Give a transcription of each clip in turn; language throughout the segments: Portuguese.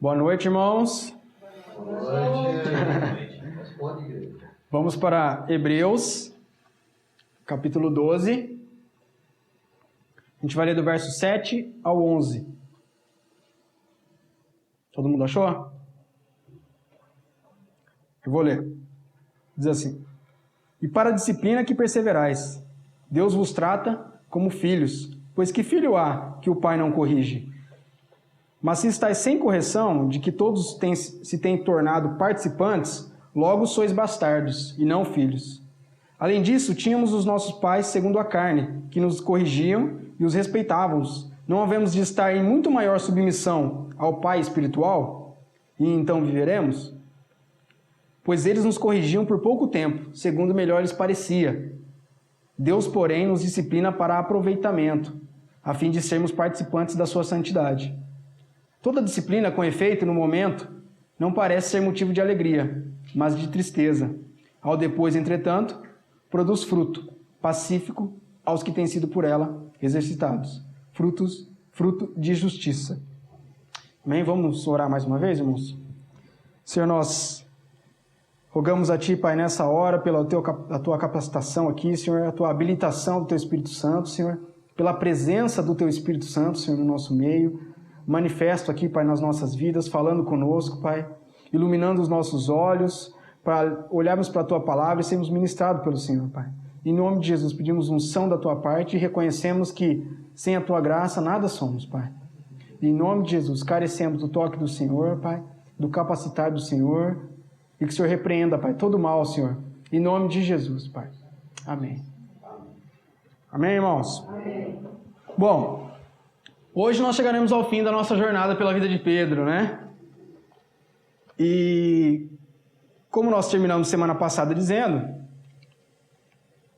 Boa noite, irmãos. Boa noite. Vamos para Hebreus, capítulo 12. A gente vai ler do verso 7 ao 11. Todo mundo achou? Eu vou ler. Diz assim: E para a disciplina que perseverais, Deus vos trata como filhos, pois que filho há que o pai não corrige? Mas se estáis sem correção, de que todos se têm tornado participantes, logo sois bastardos, e não filhos. Além disso, tínhamos os nossos pais segundo a carne, que nos corrigiam e os respeitávamos. Não havemos de estar em muito maior submissão ao Pai espiritual? E então viveremos? Pois eles nos corrigiam por pouco tempo, segundo melhor lhes parecia. Deus, porém, nos disciplina para aproveitamento, a fim de sermos participantes da sua santidade. Toda disciplina, com efeito, no momento, não parece ser motivo de alegria, mas de tristeza. Ao depois, entretanto, produz fruto, pacífico aos que têm sido por ela exercitados. Fruto de justiça. Amém? Vamos orar mais uma vez, irmãos? Senhor, nós rogamos a Ti, Pai, nessa hora, pela Tua capacitação aqui, Senhor, a Tua habilitação do Teu Espírito Santo, Senhor, pela presença do Teu Espírito Santo, Senhor, no nosso meio. Manifesto aqui, Pai, nas nossas vidas, falando conosco, Pai, iluminando os nossos olhos, para olharmos para a Tua palavra e sermos ministrados pelo Senhor, Pai. Em nome de Jesus, pedimos unção da Tua parte e reconhecemos que sem a Tua graça nada somos, Pai. Em nome de Jesus, carecemos do toque do Senhor, Pai, do capacitar do Senhor, e que o Senhor repreenda, Pai, todo mal, Senhor. Em nome de Jesus, Pai. Amém. Amém, irmãos? Amém. Bom, hoje nós chegaremos ao fim da nossa jornada pela vida de Pedro, né? E como nós terminamos semana passada dizendo,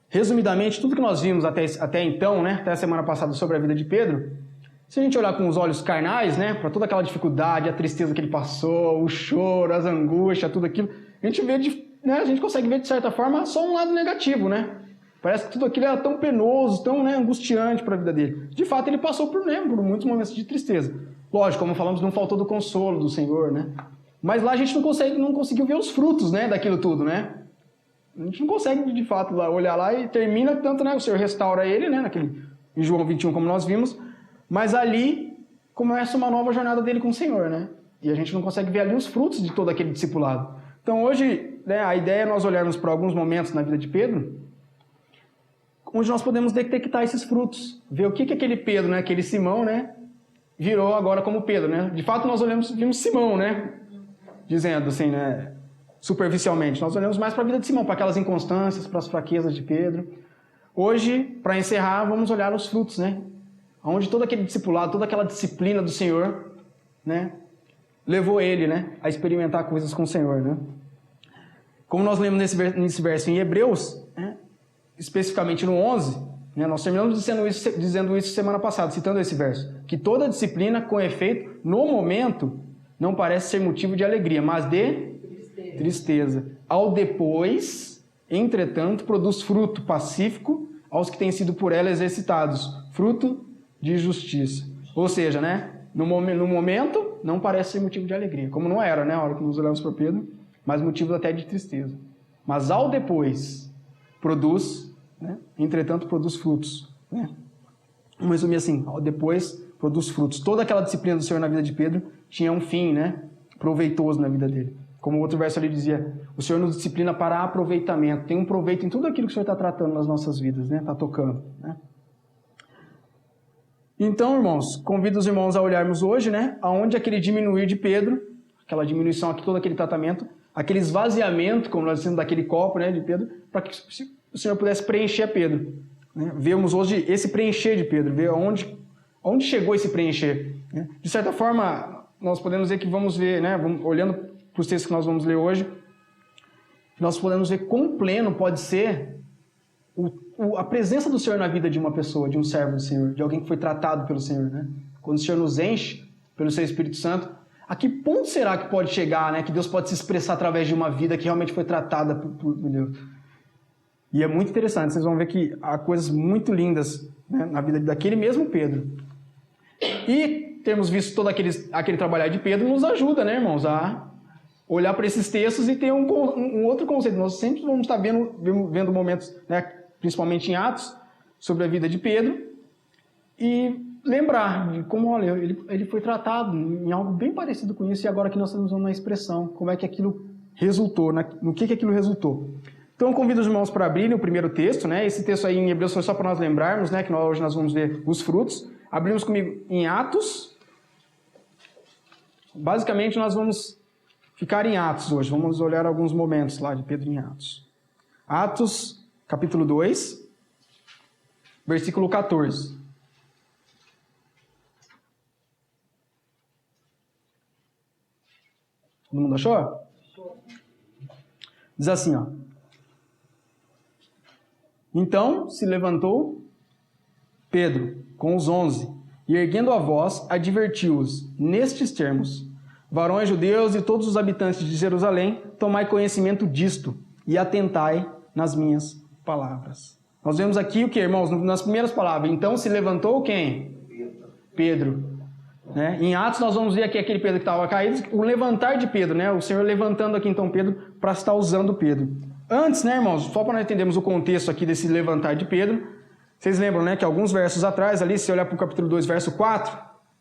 resumidamente, tudo que nós vimos até então, né? Até a semana passada sobre a vida de Pedro, se a gente olhar com os olhos carnais, né? Para toda aquela dificuldade, a tristeza que ele passou, o choro, as angústias, tudo aquilo, a gente consegue ver de certa forma só um lado negativo, né? Parece que tudo aquilo era tão penoso, tão angustiante para a vida dele. De fato, ele passou por muitos momentos de tristeza. Lógico, como falamos, não faltou do consolo do Senhor, né? Mas lá a gente não conseguiu ver os frutos, né, daquilo tudo, né? A gente não consegue, de fato, olhar lá e termina tanto, né? O Senhor restaura ele, né? Em João 21, como nós vimos. Mas ali começa uma nova jornada dele com o Senhor, né? E a gente não consegue ver ali os frutos de todo aquele discipulado. Então hoje, né, a ideia é nós olharmos para alguns momentos na vida de Pedro, onde nós podemos detectar esses frutos. Ver o que aquele Pedro, né, aquele Simão, né, virou agora como Pedro, né? De fato, nós vimos Simão, né? Dizendo assim, né, superficialmente. Nós olhamos mais para a vida de Simão, para aquelas inconstâncias, para as fraquezas de Pedro. Hoje, para encerrar, vamos olhar os frutos, né? Onde todo aquele discipulado, toda aquela disciplina do Senhor, né, levou ele, né, a experimentar coisas com o Senhor, né? Como nós lemos nesse verso em Hebreus, né, especificamente no 11, né, nós terminamos dizendo isso semana passada, citando esse verso, que toda disciplina, com efeito, no momento, não parece ser motivo de alegria, mas de tristeza. Ao depois, entretanto, produz fruto pacífico aos que têm sido por ela exercitados, fruto de justiça. Ou seja, né, no momento, não parece ser motivo de alegria, como não era, né, a hora que nos olhamos para Pedro, mas motivo até de tristeza. Mas ao depois, produz, né, entretanto, produz frutos. Né? Vamos resumir assim, ao depois, produz frutos. Toda aquela disciplina do Senhor na vida de Pedro tinha um fim, né, proveitoso na vida dele. Como o outro verso ali dizia, o Senhor nos disciplina para aproveitamento. Tem um proveito em tudo aquilo que o Senhor está tratando nas nossas vidas, né, está tocando, né? Então, irmãos, convido os irmãos a olharmos hoje, né, aonde aquele diminuir de Pedro, aquela diminuição aqui, todo aquele tratamento, aquele esvaziamento, como nós dizemos, daquele copo, né, de Pedro, para que o Senhor pudesse preencher Pedro. Né? Vemos hoje esse preencher de Pedro, ver onde chegou esse preencher. Né? De certa forma, nós podemos ver que vamos ver, né, olhando para os textos que nós vamos ler hoje, nós podemos ver quão pleno pode ser a presença do Senhor na vida de uma pessoa, de um servo do Senhor, de alguém que foi tratado pelo Senhor, né? Quando o Senhor nos enche pelo seu Espírito Santo, a que ponto será que pode chegar, né? Que Deus pode se expressar através de uma vida que realmente foi tratada por Deus. E é muito interessante, vocês vão ver que há coisas muito lindas, né, na vida daquele mesmo Pedro. E termos visto todo aquele trabalhar de Pedro nos ajuda, né, irmãos, a olhar para esses textos e ter um outro conceito. Nós sempre vamos estar vendo momentos, né, principalmente em Atos, sobre a vida de Pedro e lembrar de como, olha, ele foi tratado em algo bem parecido com isso e agora que nós estamos usando uma expressão, como é que aquilo resultou, no que aquilo resultou. Então eu convido os irmãos para abrirem o primeiro texto, né? Esse texto aí em Hebreus foi só para nós lembrarmos, né, que hoje nós vamos ver os frutos. Abrimos comigo em Atos. Basicamente nós vamos ficar em Atos hoje, vamos olhar alguns momentos lá de Pedro em Atos. Atos, capítulo 2, versículo 14. Todo mundo achou? Diz assim, ó. Então se levantou Pedro com os 11 e, erguendo a voz, advertiu-os nestes termos: varões judeus e todos os habitantes de Jerusalém, tomai conhecimento disto e atentai nas minhas palavras. Nós vemos aqui o que, irmãos? Nas primeiras palavras. Então se levantou quem? Pedro. Né? Em Atos nós vamos ver aqui aquele Pedro que estava caído, o levantar de Pedro, né? O Senhor levantando aqui então Pedro para estar usando Pedro. Antes, né, irmãos, só para nós entendermos o contexto aqui desse levantar de Pedro, vocês lembram, né, que alguns versos atrás, ali, se você olhar para o capítulo 2, verso 4,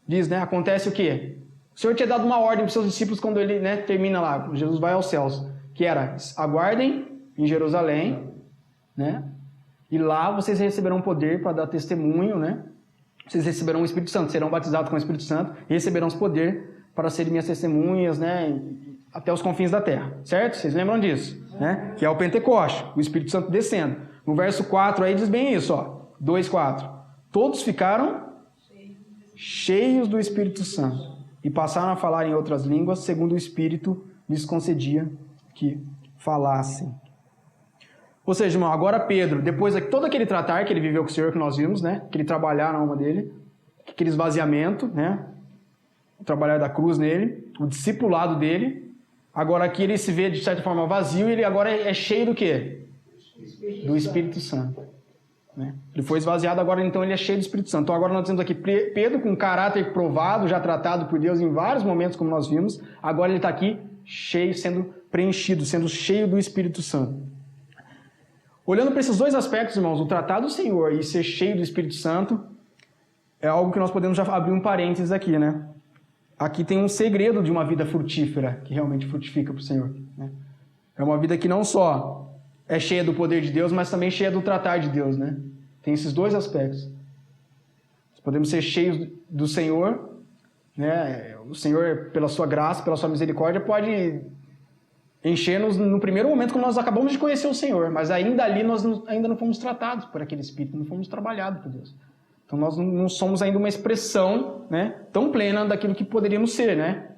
diz, né, acontece o quê? O Senhor tinha dado uma ordem para os seus discípulos quando ele, né, termina lá, Jesus vai aos céus, que era, aguardem em Jerusalém, né, e lá vocês receberão poder para dar testemunho, né, vocês receberão o Espírito Santo, serão batizados com o Espírito Santo e receberão o poder para serem minhas testemunhas, né, até os confins da terra, certo? Vocês lembram disso, né? Que é o Pentecoste, o Espírito Santo descendo. No verso 4 aí diz bem isso, ó, 2:4. Todos ficaram cheios do Espírito Santo e passaram a falar em outras línguas, segundo o Espírito lhes concedia que falassem. Ou seja, irmão, agora Pedro, depois de todo aquele tratar que ele viveu com o Senhor, que nós vimos, né? Aquele trabalhar na alma dele, aquele esvaziamento, né? O trabalhar da cruz nele, o discipulado dele. Agora aqui ele se vê de certa forma vazio e ele agora é cheio do quê? Do Espírito Santo. Né? Ele foi esvaziado, agora então ele é cheio do Espírito Santo. Então agora nós temos aqui Pedro com caráter provado, já tratado por Deus em vários momentos, como nós vimos. Agora ele está aqui cheio, sendo preenchido, sendo cheio do Espírito Santo. Olhando para esses dois aspectos, irmãos, o tratar do Senhor e ser cheio do Espírito Santo, é algo que nós podemos já abrir um parênteses aqui, né? Aqui tem um segredo de uma vida frutífera, que realmente frutifica para o Senhor. Né? É uma vida que não só é cheia do poder de Deus, mas também cheia do tratar de Deus. Né? Tem esses dois aspectos. Podemos ser cheios do Senhor, né? O Senhor, pela sua graça, pela sua misericórdia, pode encher-nos no primeiro momento quando nós acabamos de conhecer o Senhor, mas ainda ali nós ainda não fomos tratados por aquele Espírito, não fomos trabalhados por Deus. Então nós não somos ainda uma expressão, né, tão plena daquilo que poderíamos ser, né,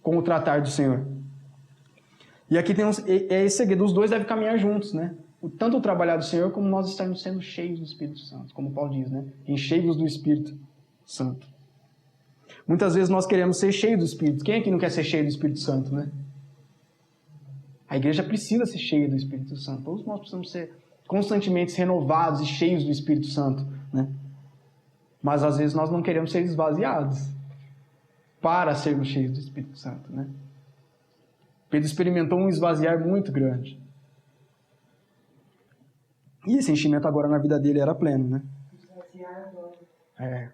com o tratar do Senhor. E aqui tem esse segredo, os dois devem caminhar juntos, né? Tanto o trabalhar do Senhor como nós estarmos sendo cheios do Espírito Santo, como Paulo diz, né? Enchei-vos do Espírito Santo. Muitas vezes nós queremos ser cheios do Espírito. Quem aqui não quer ser cheio do Espírito Santo, né? A igreja precisa ser cheia do Espírito Santo. Todos nós precisamos ser constantemente renovados e cheios do Espírito Santo, né? Mas às vezes nós não queremos ser esvaziados para sermos cheios do Espírito Santo, né? Pedro experimentou um esvaziar muito grande. E esse enchimento agora na vida dele era pleno, né? É.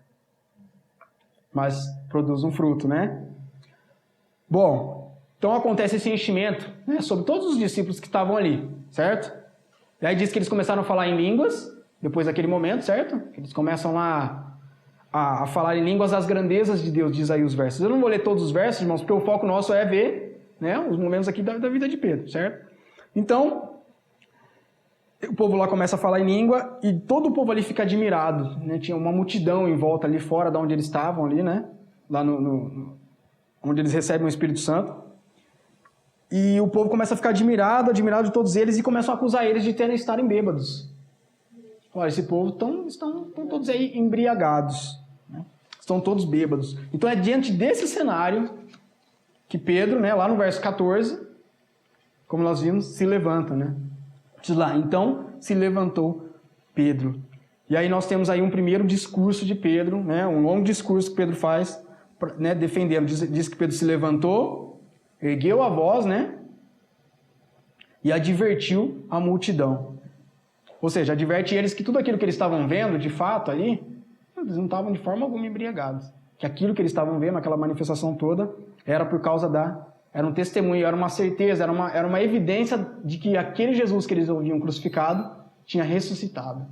Mas produz um fruto, né? Bom, então acontece esse enchimento, né, sobre todos os discípulos que estavam ali, certo? E aí diz que eles começaram a falar em línguas, depois daquele momento, certo? Eles começam lá a falar em línguas as grandezas de Deus, diz aí os versos. Eu não vou ler todos os versos, irmãos, porque o foco nosso é ver, né, os momentos aqui da vida de Pedro, certo? Então, o povo lá começa a falar em língua e todo o povo ali fica admirado, né? Tinha uma multidão em volta ali fora de onde eles estavam ali, né? Lá onde eles recebem o Espírito Santo. E o povo começa a ficar admirado de todos eles e começam a acusar eles de estarem bêbados. Olha, esse povo estão todos aí embriagados, né? Estão todos bêbados. Então é diante desse cenário que Pedro, né, lá no verso 14, como nós vimos, se levanta, né? Diz lá, então se levantou Pedro. E aí nós temos aí um primeiro discurso de Pedro, né, um longo discurso que Pedro faz né, defendendo. Diz que Pedro se levantou, ergueu a voz, né, e advertiu a multidão. Ou seja, adverte eles que tudo aquilo que eles estavam vendo, de fato, ali, eles não estavam de forma alguma embriagados. Que aquilo que eles estavam vendo, aquela manifestação toda, era por causa era um testemunho, era uma certeza, era uma evidência de que aquele Jesus que eles ouviam crucificado tinha ressuscitado.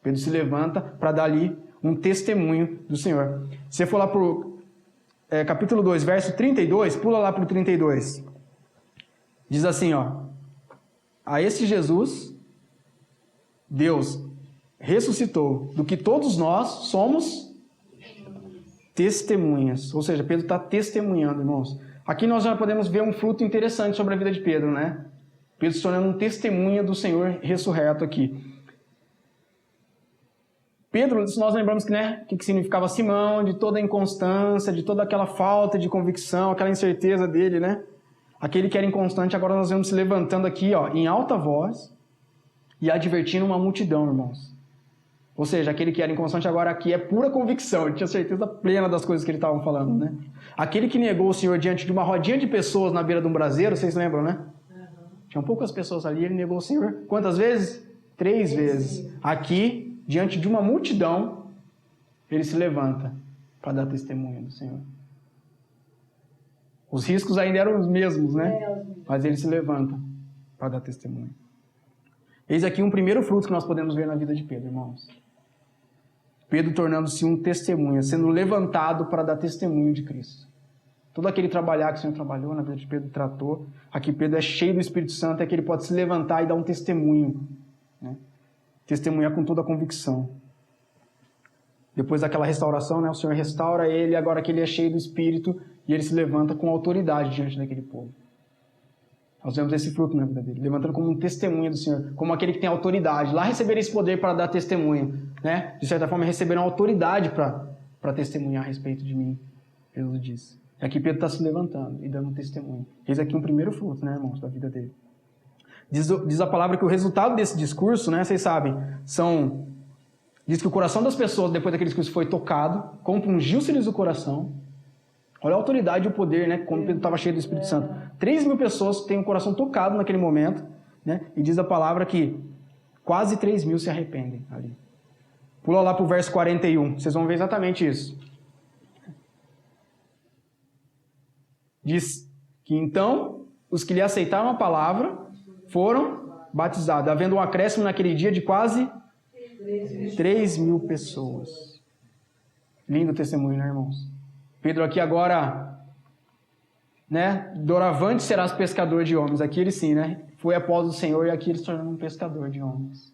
Pedro se levanta para dar ali um testemunho do Senhor. Se você for lá para o capítulo 2, verso 32, pula lá para o 32. Diz assim, ó: a esse Jesus, Deus ressuscitou, do que todos nós somos testemunhas. Ou seja, Pedro está testemunhando, irmãos. Aqui nós já podemos ver um fruto interessante sobre a vida de Pedro, né? Pedro se tornando um testemunha do Senhor ressurreto aqui. Pedro, se nós lembramos que, né, que significava Simão, de toda a inconstância, de toda aquela falta de convicção, aquela incerteza dele, né? Aquele que era inconstante, agora nós vemos se levantando aqui, ó, em alta voz e advertindo uma multidão, irmãos. Ou seja, aquele que era inconstante agora aqui é pura convicção, ele tinha certeza plena das coisas que ele estava falando, né? Aquele que negou o Senhor diante de uma rodinha de pessoas na beira de um braseiro, vocês lembram, né? Tinham poucas pessoas ali, ele negou o Senhor. Quantas vezes? 3 vezes. Aqui, diante de uma multidão, ele se levanta para dar testemunho do Senhor. Os riscos ainda eram os mesmos, né? Mas ele se levanta para dar testemunho. Eis aqui um primeiro fruto que nós podemos ver na vida de Pedro, irmãos. Pedro tornando-se um testemunha, sendo levantado para dar testemunho de Cristo. Todo aquele trabalhar que o Senhor trabalhou, na vida de Pedro tratou. Aqui Pedro é cheio do Espírito Santo, é que ele pode se levantar e dar um testemunho, né? Testemunhar com toda a convicção. Depois daquela restauração, né, o Senhor restaura ele, agora que ele é cheio do Espírito, e ele se levanta com autoridade diante daquele povo. Nós vemos esse fruto na vida dele, levantando como um testemunha do Senhor, como aquele que tem autoridade. Lá receberam esse poder para dar testemunho, né? De certa forma, receberam autoridade para testemunhar a respeito de mim, Jesus disse. E aqui Pedro está se levantando e dando um testemunho. Eis aqui um primeiro fruto, né, irmãos, da vida dele. Diz a palavra que o resultado desse discurso, né, vocês sabem, diz que o coração das pessoas, depois daquele discurso, foi tocado, compungiu-se-lhes o coração. Olha a autoridade e o poder, né? Como Pedro estava cheio do Espírito Santo. 3.000 pessoas têm o coração tocado naquele momento, né? E diz a palavra que quase 3.000 se arrependem ali. Pula lá para o verso 41. Vocês vão ver exatamente isso. Diz que então os que lhe aceitaram a palavra foram batizados, havendo um acréscimo naquele dia de quase 3.000 pessoas. Lindo testemunho, né, irmãos? Pedro aqui agora, né, doravante serás pescador de homens. Aqui ele sim, né, foi após o Senhor e aqui ele se tornou um pescador de homens.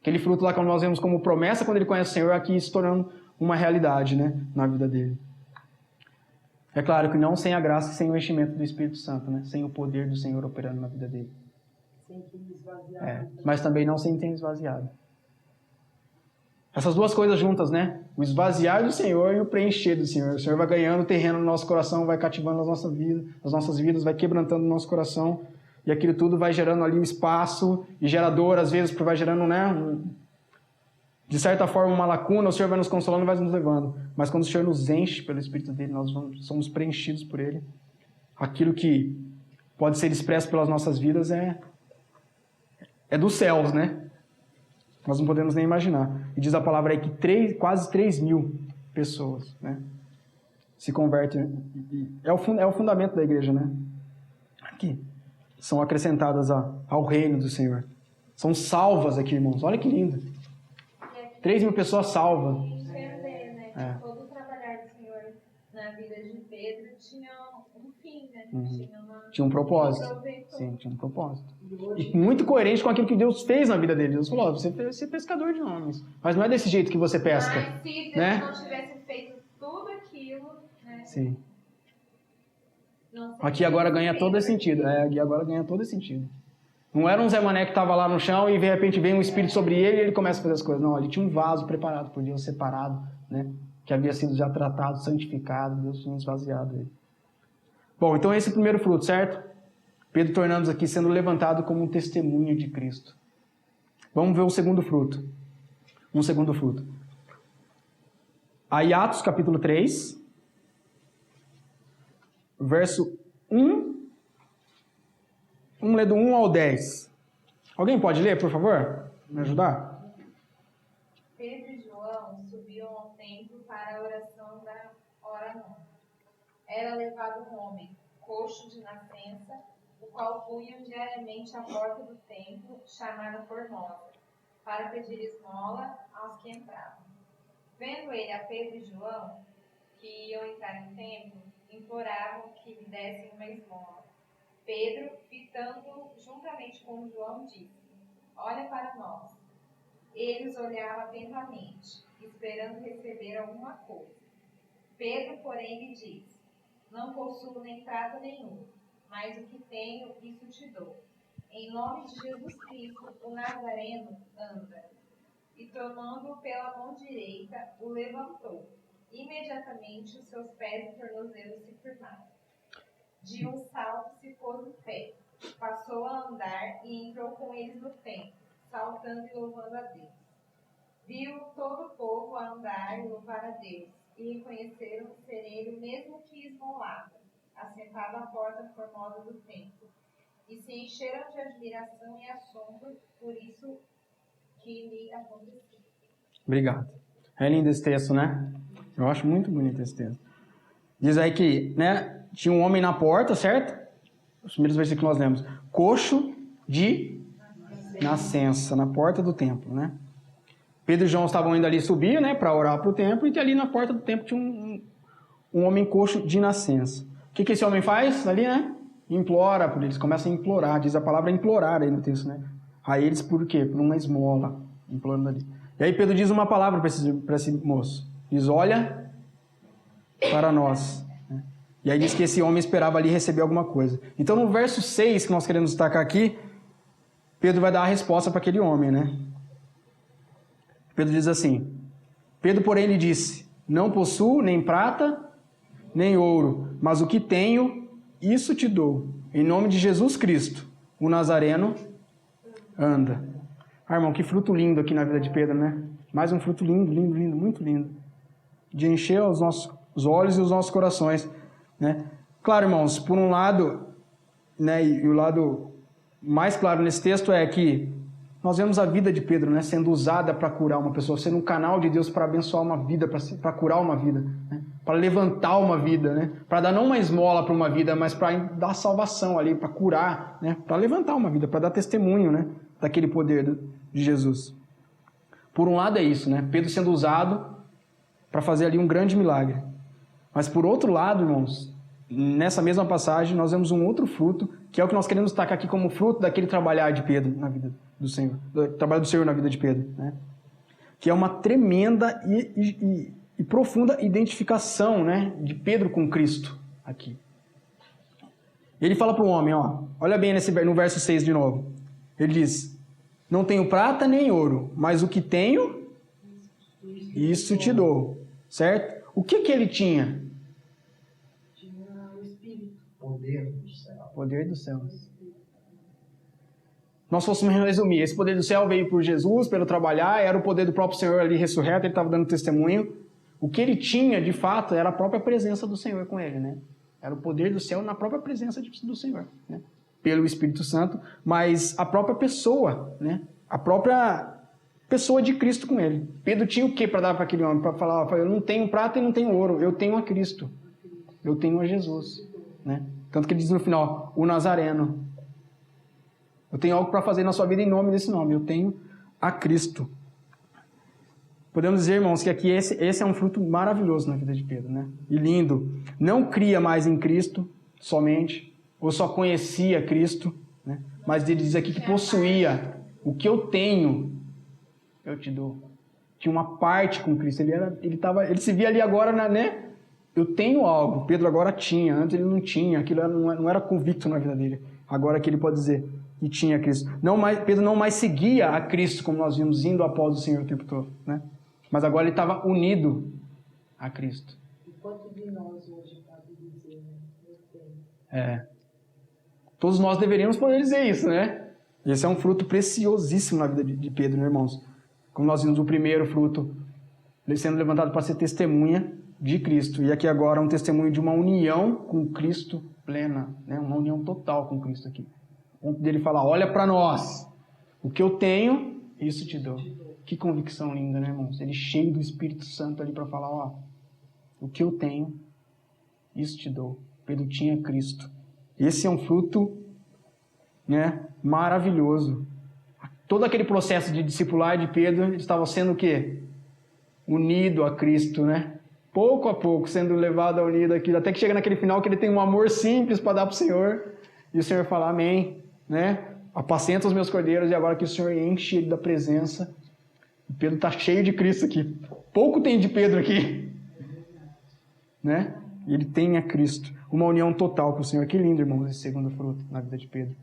Aquele fruto lá que nós vemos como promessa quando ele conhece o Senhor, aqui se tornando uma realidade, né, na vida dele. É claro que não sem a graça e sem o enchimento do Espírito Santo, né, sem o poder do Senhor operando na vida dele. Sem ter esvaziado. Mas também não sem ter esvaziado. Essas duas coisas juntas, né? O esvaziar do Senhor e o preencher do Senhor. O Senhor vai ganhando terreno no nosso coração, vai cativando as nossas vidas, vai quebrantando o nosso coração. E aquilo tudo vai gerando ali um espaço e gerador, às vezes, vai gerando, né? De certa forma, uma lacuna. O Senhor vai nos consolando e vai nos levando. Mas quando o Senhor nos enche pelo Espírito dele, nós somos preenchidos por ele. Aquilo que pode ser expresso pelas nossas vidas é dos céus, né? Nós não podemos nem imaginar. E diz a palavra aí que quase 3.000 pessoas, né, se convertem. É o fundamento da igreja, né? Aqui. São acrescentadas ao reino do Senhor. São salvas aqui, irmãos. Olha que lindo. 3.000 pessoas salvas. Né? Todo o trabalhar do Senhor na vida de Pedro tinha um fim, né? Uhum. Tinha um propósito. Sim, tinha um propósito. E muito coerente com aquilo que Deus fez na vida dele. Deus falou, você vai ser pescador de homens. Mas não é desse jeito que você pesca. Mas se Deus, né, não tivesse feito tudo aquilo, né? Sim. Aqui agora ganha todo esse sentido. Aqui agora ganha todo esse sentido. Não era um Zé Mané que estava lá no chão e de repente vem um espírito sobre ele e ele começa a fazer as coisas. Não, ele tinha um vaso preparado por Deus, separado, né? Que havia sido já tratado, santificado, Deus tinha esvaziado ele. Bom, então esse é o primeiro fruto, certo? Pedro tornando-se aqui sendo levantado como um testemunho de Cristo. Vamos ver o segundo fruto. Um segundo fruto. Aí Atos capítulo 3, verso 1. Vamos ler do 1 ao 10. Alguém pode ler, por favor? Me ajudar? Pedro e João subiam ao templo para a oração da hora nona. Era levado um homem, coxo de nascença, o qual punham diariamente à porta do templo, chamada Formosa, para pedir esmola aos que entravam. Vendo ele a Pedro e João, que iam entrar no templo, imploravam que lhe dessem uma esmola. Pedro, fitando juntamente com João, disse: Olha para nós. Ele os olhava atentamente, esperando receber alguma coisa. Pedro, porém, lhe disse: Não possuo nem prata nem ouro, mas o que tenho, isso te dou. Em nome de Jesus Cristo, o Nazareno, anda. E tomando-o pela mão direita, o levantou. Imediatamente os seus pés e tornozelos se firmaram. De um salto se pôs em pé, passou a andar e entrou com eles no templo, saltando e louvando a Deus. Viu todo o povo a andar e louvar a Deus, e reconheceram ser ele o mesmo que esmolava, assentado à porta formosa do templo, e se encheram de admiração e assombro por isso que lhe aconteceu. Obrigado. É lindo esse texto, né? Eu acho muito bonito esse texto. Diz aí que, né, tinha um homem na porta, certo? Os primeiros versículos que nós lemos. Coxo de nascença, na porta do templo, né? Pedro e João estavam indo ali subir, né, para orar para o templo, e ali na porta do templo tinha um homem coxo de nascença. O que esse homem faz ali, né? Implora por eles, começa a implorar, diz a palavra implorar aí no texto, né? A eles por quê? Por uma esmola, implorando ali. E aí Pedro diz uma palavra para esse moço. Diz, olha para nós. E aí diz que esse homem esperava ali receber alguma coisa. Então no verso 6 que nós queremos destacar aqui, Pedro vai dar a resposta para aquele homem, né? Pedro diz assim, Pedro, porém, lhe disse, não possuo nem prata, nem ouro, mas o que tenho, isso te dou. Em nome de Jesus Cristo, o Nazareno, anda. Ah, irmão, que fruto lindo aqui na vida de Pedro, né? Mais um fruto lindo, lindo, lindo, muito lindo. De encher os nossos olhos e os nossos corações, né? Claro, irmãos, por um lado, né, e o lado mais claro nesse texto é que nós vemos a vida de Pedro, né, sendo usada para curar uma pessoa, sendo um canal de Deus para abençoar uma vida, para curar uma vida, né, para levantar uma vida, né, para dar não uma esmola para uma vida, mas para dar salvação ali, para curar, né, para levantar uma vida, para dar testemunho, né, daquele poder de Jesus. Por um lado é isso, né, Pedro sendo usado para fazer ali um grande milagre. Mas por outro lado, irmãos, nessa mesma passagem nós vemos um outro fruto, que é o que nós queremos destacar aqui como fruto daquele trabalhar de Pedro na vida do Senhor, do trabalho do Senhor na vida de Pedro, né? Que é uma tremenda e profunda identificação, né, de Pedro com Cristo aqui. Ele fala para o homem, ó, olha bem no verso 6 de novo. Ele diz, não tenho prata nem ouro, mas o que tenho, isso te dou. Certo? O que ele tinha? Tinha o Espírito. Poder do céu. Poder do céu. Nós fôssemos resumir, esse poder do céu veio por Jesus, pelo trabalhar, era o poder do próprio Senhor ali ressurreto, ele estava dando testemunho. O que ele tinha, de fato, era a própria presença do Senhor com ele, né? Era o poder do céu na própria presença do Senhor, né? Pelo Espírito Santo, mas a própria pessoa, né? A própria pessoa de Cristo com ele. Pedro tinha o que para dar para aquele homem? Para falar, eu não tenho prata e não tenho ouro, eu tenho a Cristo. Eu tenho a Jesus, né? Tanto que ele diz no final, o Nazareno. Eu tenho algo para fazer na sua vida em nome desse nome. Eu tenho a Cristo. Podemos dizer, irmãos, que aqui esse é um fruto maravilhoso na vida de Pedro, né? E lindo. Não cria mais em Cristo somente, ou só conhecia Cristo, né? Mas ele diz aqui que possuía. O que eu tenho, eu te dou. Tinha uma parte com Cristo. Ele se via ali agora, né? Eu tenho algo. Pedro agora tinha. Antes ele não tinha. Aquilo não era convicto na vida dele. Agora que ele pode dizer que tinha Cristo. Pedro não mais seguia a Cristo, como nós vimos, indo após o Senhor o tempo todo, né? Mas agora ele estava unido a Cristo. E quanto de nós hoje pode dizer, né? Eu tenho. Todos nós deveríamos poder dizer isso, né? Esse é um fruto preciosíssimo na vida de Pedro, né, irmãos? Como nós vimos o primeiro fruto, sendo levantado para ser testemunha de Cristo. E aqui agora um testemunho de uma união com Cristo plena, né? Uma união total com Cristo aqui. O ponto dele falar, olha para nós, o que eu tenho, isso te dou. Que convicção linda, né, irmãos? Ele cheio do Espírito Santo ali para falar, ó, o que eu tenho, isso te dou. Pedro tinha Cristo. Esse é um fruto, né, maravilhoso. Todo aquele processo de discipular de Pedro estava sendo o quê? Unido a Cristo, né? Pouco a pouco sendo levado a unido aquilo, até que chega naquele final que ele tem um amor simples para dar para o Senhor, e o Senhor fala, amém, né? Apacenta os meus cordeiros, e agora que o Senhor enche ele da presença, o Pedro está cheio de Cristo aqui. Pouco tem de Pedro aqui, né? E ele tem a Cristo, uma união total com o Senhor. Que lindo, irmãos, esse segundo fruto na vida de Pedro.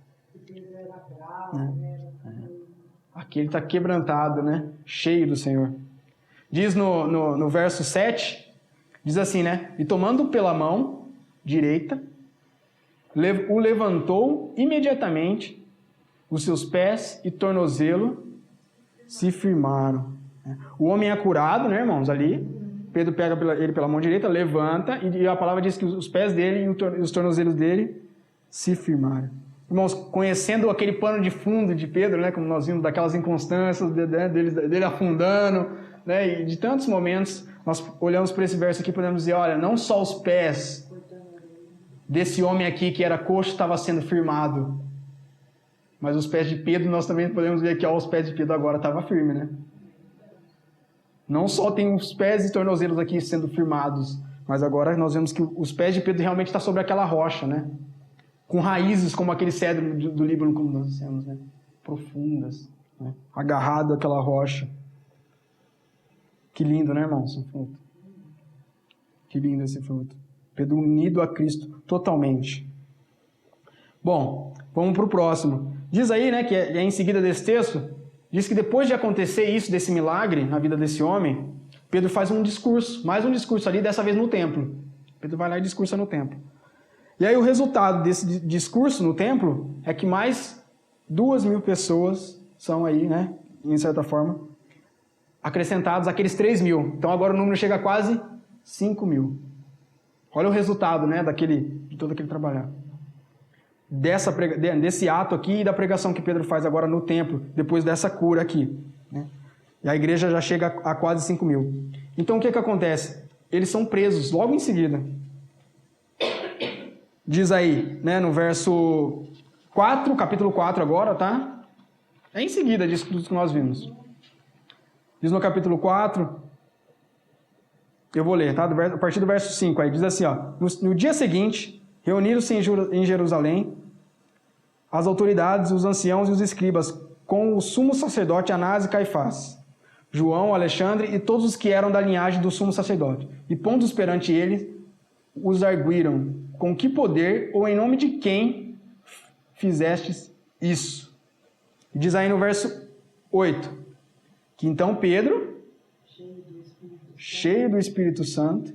Aqui ele está quebrantado, né? Cheio do Senhor. Diz no verso 7, diz assim, né? E tomando pela mão direita, o levantou imediatamente, os seus pés e tornozelo se firmaram. O homem é curado, né, irmãos? Ali, Pedro pega ele pela mão direita, levanta, e a palavra diz que os pés dele e os tornozelos dele se firmaram. Irmãos, conhecendo aquele pano de fundo de Pedro, né, como nós vimos, daquelas inconstâncias dele afundando, né, e de tantos momentos, nós olhamos para esse verso aqui e podemos dizer, olha, não só os pés desse homem aqui que era coxo estava sendo firmado, mas os pés de Pedro, nós também podemos ver que ó, os pés de Pedro agora estavam firmes, né? Não só tem os pés e tornozelos aqui sendo firmados, mas agora nós vemos que os pés de Pedro realmente estão sobre aquela rocha, né? Com raízes como aquele cedro do Líbano, como nós dissemos, né? Profundas, né? Agarrado àquela rocha. Que lindo, né, irmãos? Esse fruto. Que lindo esse fruto. Pedro unido a Cristo totalmente. Bom, vamos para o próximo. Diz aí, né, que é em seguida desse texto, diz que depois de acontecer isso, desse milagre na vida desse homem, Pedro faz um discurso, mais um discurso ali, dessa vez no templo. Pedro vai lá e discursa no templo. E aí o resultado desse discurso no templo é que mais 2.000 pessoas são aí, né, em certa forma, acrescentados àqueles 3.000. Então agora o número chega a quase 5.000. Olha o resultado, né, de todo aquele trabalho. Desse ato aqui e da pregação que Pedro faz agora no templo, depois dessa cura aqui, né? E a igreja já chega a quase 5.000. Então o que acontece? Eles são presos logo em seguida. Diz aí, né, no verso 4, capítulo 4 agora, tá? É em seguida disso que nós vimos. Diz no capítulo 4, eu vou ler, tá? A partir do verso 5 aí, diz assim, ó. No dia seguinte, reuniram-se em Jerusalém as autoridades, os anciãos e os escribas, com o sumo sacerdote Anás e Caifás, João, Alexandre e todos os que eram da linhagem do sumo sacerdote. E pondo-os perante ele, os arguíram, com que poder ou em nome de quem fizestes isso? E diz aí no verso 8, que então Pedro, cheio do Espírito Santo,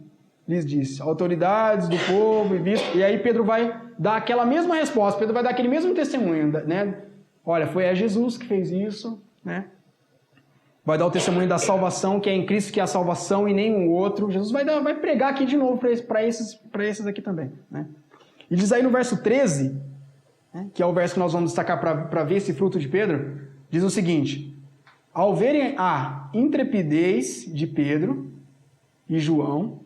lhes disse, autoridades do povo e bispo, e aí Pedro vai dar aquela mesma resposta, Pedro vai dar aquele mesmo testemunho, né? Olha, foi Jesus que fez isso, né? Vai dar o testemunho da salvação, que é em Cristo que é a salvação e nenhum outro. Jesus vai pregar aqui de novo para esses aqui também, né? E diz aí no verso 13, né, que é o verso que nós vamos destacar para ver esse fruto de Pedro, diz o seguinte, ao verem a intrepidez de Pedro e João,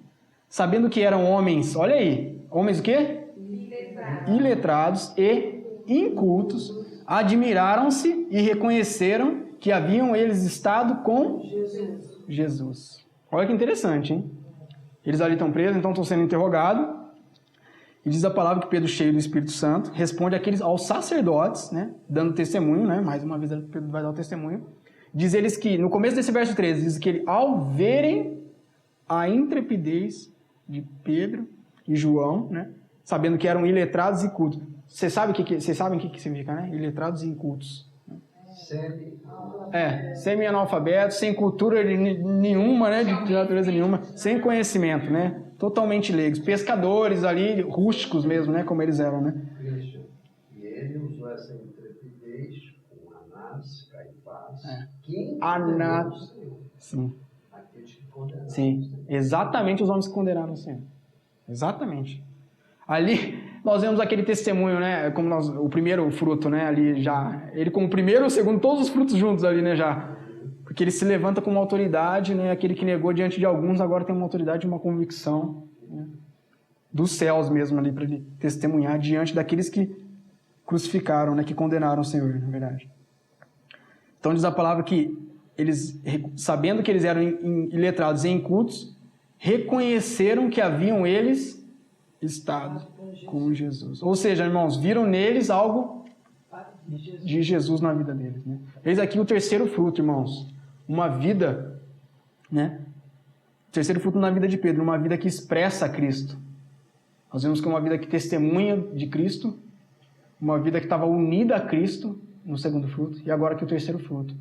sabendo que eram homens, olha aí, homens o quê? Iletrados e incultos, admiraram-se e reconheceram que haviam eles estado com Jesus. Olha que interessante, hein? Eles ali estão presos, então estão sendo interrogados, e diz a palavra que Pedro, cheio do Espírito Santo, responde aos sacerdotes, né, dando testemunho, né, mais uma vez Pedro vai dar o testemunho, diz eles que, no começo desse verso 13, diz que ao verem a intrepidez de Pedro e João, né, sabendo que eram iletrados e cultos. Vocês sabem o que significa, né? Iletrados e incultos. Semi-analfabetos, sem cultura nenhuma, né? De natureza nenhuma, sem conhecimento, né? Totalmente leigos. Pescadores ali, rústicos mesmo, né? Como eles eram, né? E ele usou essa intrepidez com Anás, Caifás, Anás, sim. aqueles que condenaram. Sim, exatamente os homens que condenaram o Senhor. Exatamente. Ali nós vemos aquele testemunho, né? Como o primeiro fruto, né? Ali já. Ele como primeiro ou segundo, todos os frutos juntos ali, né? Já. Porque ele se levanta como autoridade, né? Aquele que negou diante de alguns agora tem uma autoridade, uma convicção, né? Dos céus mesmo ali para ele testemunhar diante daqueles que crucificaram, né? Que condenaram o Senhor, na verdade. Então diz a palavra que eles, sabendo que eles eram iletrados e incultos, reconheceram que haviam eles estado com Jesus. Ou seja, irmãos, viram neles algo de Jesus na vida deles, né? Eis aqui o terceiro fruto, irmãos. Uma vida, né? O terceiro fruto na vida de Pedro, uma vida que expressa Cristo. Nós vemos que é uma vida que testemunha de Cristo, uma vida que estava unida a Cristo no segundo fruto, e agora aqui o terceiro fruto.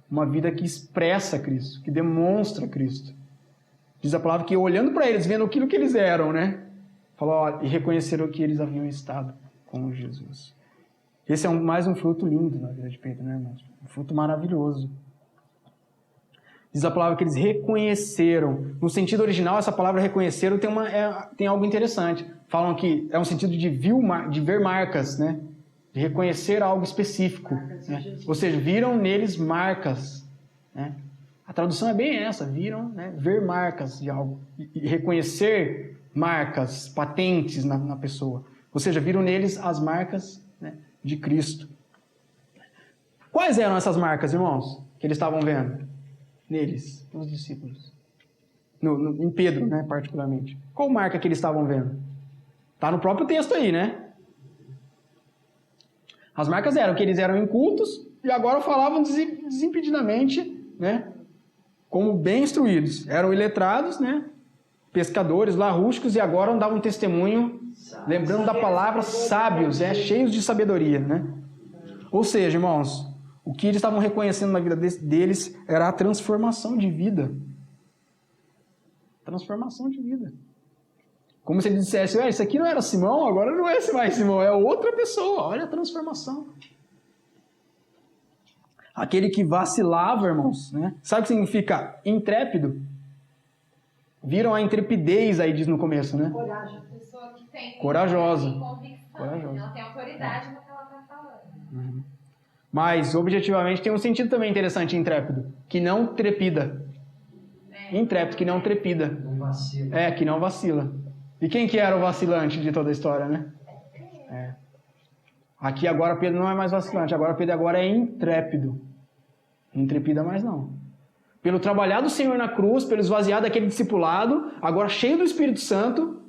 Uma vida que expressa Cristo, que demonstra Cristo. Diz a palavra que olhando para eles, vendo aquilo que eles eram, né? Falou, e reconheceram que eles haviam estado com Jesus. Esse é mais um fruto lindo na vida de Pedro, né, irmãos? Um fruto maravilhoso. Diz a palavra que eles reconheceram. No sentido original, essa palavra reconheceram tem algo interessante. Falam que é um sentido de ver marcas, né? De reconhecer algo específico. Né? Ou seja, viram neles marcas. Né? A tradução é bem essa, viram, né? Ver marcas de algo. E reconhecer marcas, patentes na pessoa. Ou seja, viram neles as marcas, né, de Cristo. Quais eram essas marcas, irmãos, que eles estavam vendo? Neles, nos discípulos. Em Pedro, né, particularmente. Qual marca que eles estavam vendo? Está no próprio texto aí, né? As marcas eram que eles eram incultos e agora falavam desimpedidamente, né, como bem instruídos. Eram iletrados, né? Pescadores lá rústicos e agora davam testemunho, lembrando da palavra sábios, cheios de sabedoria, né? Ou seja, irmãos, o que eles estavam reconhecendo na vida deles era a transformação de vida. Transformação de vida. Como se ele dissesse, isso aqui não era Simão, agora não é mais Simão, é outra pessoa, olha a transformação. Aquele que vacilava, irmãos, né? Sabe o que significa intrépido? Viram a intrepidez aí, diz no começo, né? Coragem. Pessoa que tem Corajosa. convicção, Corajosa. ela tem autoridade no que ela está falando. Uhum. Mas, objetivamente, tem um sentido também interessante, intrépido, que não trepida. Intrépido, que não trepida. Não vacila. Que não vacila. E quem que era o vacilante de toda a história, né? Aqui agora Pedro não é mais vacilante, agora Pedro é intrépido. Não trepida mais não. Pelo trabalhar do Senhor na cruz, pelo esvaziar daquele discipulado, agora cheio do Espírito Santo,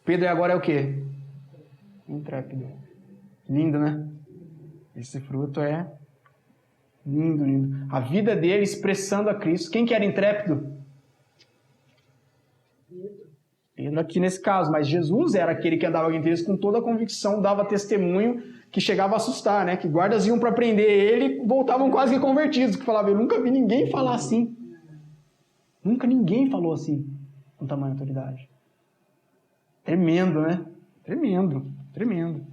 Pedro agora é o quê? Intrépido. Lindo, né? Esse fruto é lindo, lindo. A vida dele expressando a Cristo. Quem que era intrépido? Pedro aqui nesse caso, mas Jesus era aquele que andava entre eles com toda a convicção, dava testemunho que chegava a assustar, né? Que guardas iam para prender ele e voltavam quase que convertidos, que falavam, eu nunca vi ninguém falar assim. Nunca ninguém falou assim, com tamanha autoridade. Tremendo, né? Tremendo, tremendo.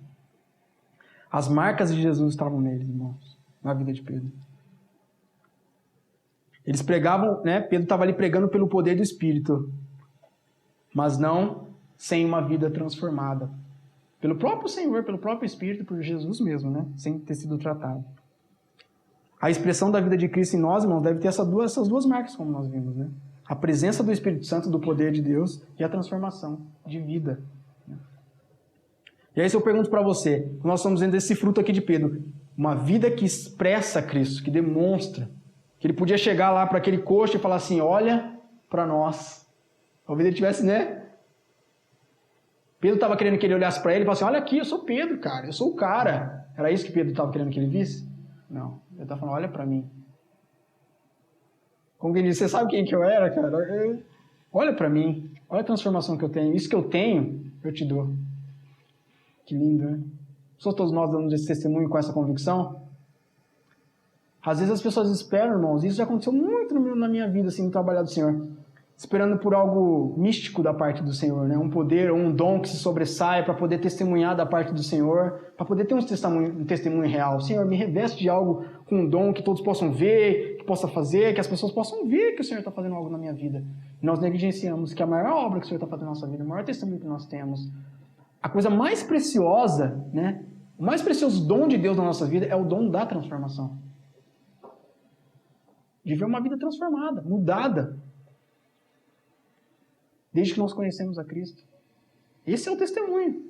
As marcas de Jesus estavam neles, irmãos, na vida de Pedro. Eles pregavam, né? Pedro estava ali pregando pelo poder do Espírito, mas não sem uma vida transformada. Pelo próprio Senhor, pelo próprio Espírito, por Jesus mesmo, né? Sem ter sido tratado. A expressão da vida de Cristo em nós, irmãos, deve ter essas duas marcas, como nós vimos, né? A presença do Espírito Santo, do poder de Deus e a transformação de vida. E aí se eu pergunto para você, nós estamos vendo esse fruto aqui de Pedro, uma vida que expressa Cristo, que demonstra, que ele podia chegar lá para aquele coxo e falar assim, olha para nós. Talvez ele tivesse, né? Pedro estava querendo que ele olhasse para ele e falasse, olha aqui, eu sou Pedro, cara, eu sou o cara. Era isso que Pedro estava querendo que ele visse? Não, ele estava falando, olha para mim. Como quem diz, você sabe quem que eu era, cara? Olha para mim, olha a transformação que eu tenho. Isso que eu tenho, eu te dou. Que lindo, né? Somos todos nós dando esse testemunho com essa convicção? Às vezes as pessoas esperam, irmãos, isso já aconteceu muito na minha vida, assim, no trabalhar do Senhor. Esperando por algo místico da parte do Senhor, né? Um poder ou um dom que se sobressaia para poder testemunhar da parte do Senhor, para poder ter um testemunho real. Senhor, me reveste de algo com um dom que todos possam ver, que possa fazer, que as pessoas possam ver que o Senhor está fazendo algo na minha vida. E nós negligenciamos que a maior obra que o Senhor está fazendo na nossa vida, o maior testemunho que nós temos, a coisa mais preciosa, né? O mais precioso dom de Deus na nossa vida é o dom da transformação. De ver uma vida transformada, mudada. Desde que nós conhecemos a Cristo. Esse é o testemunho.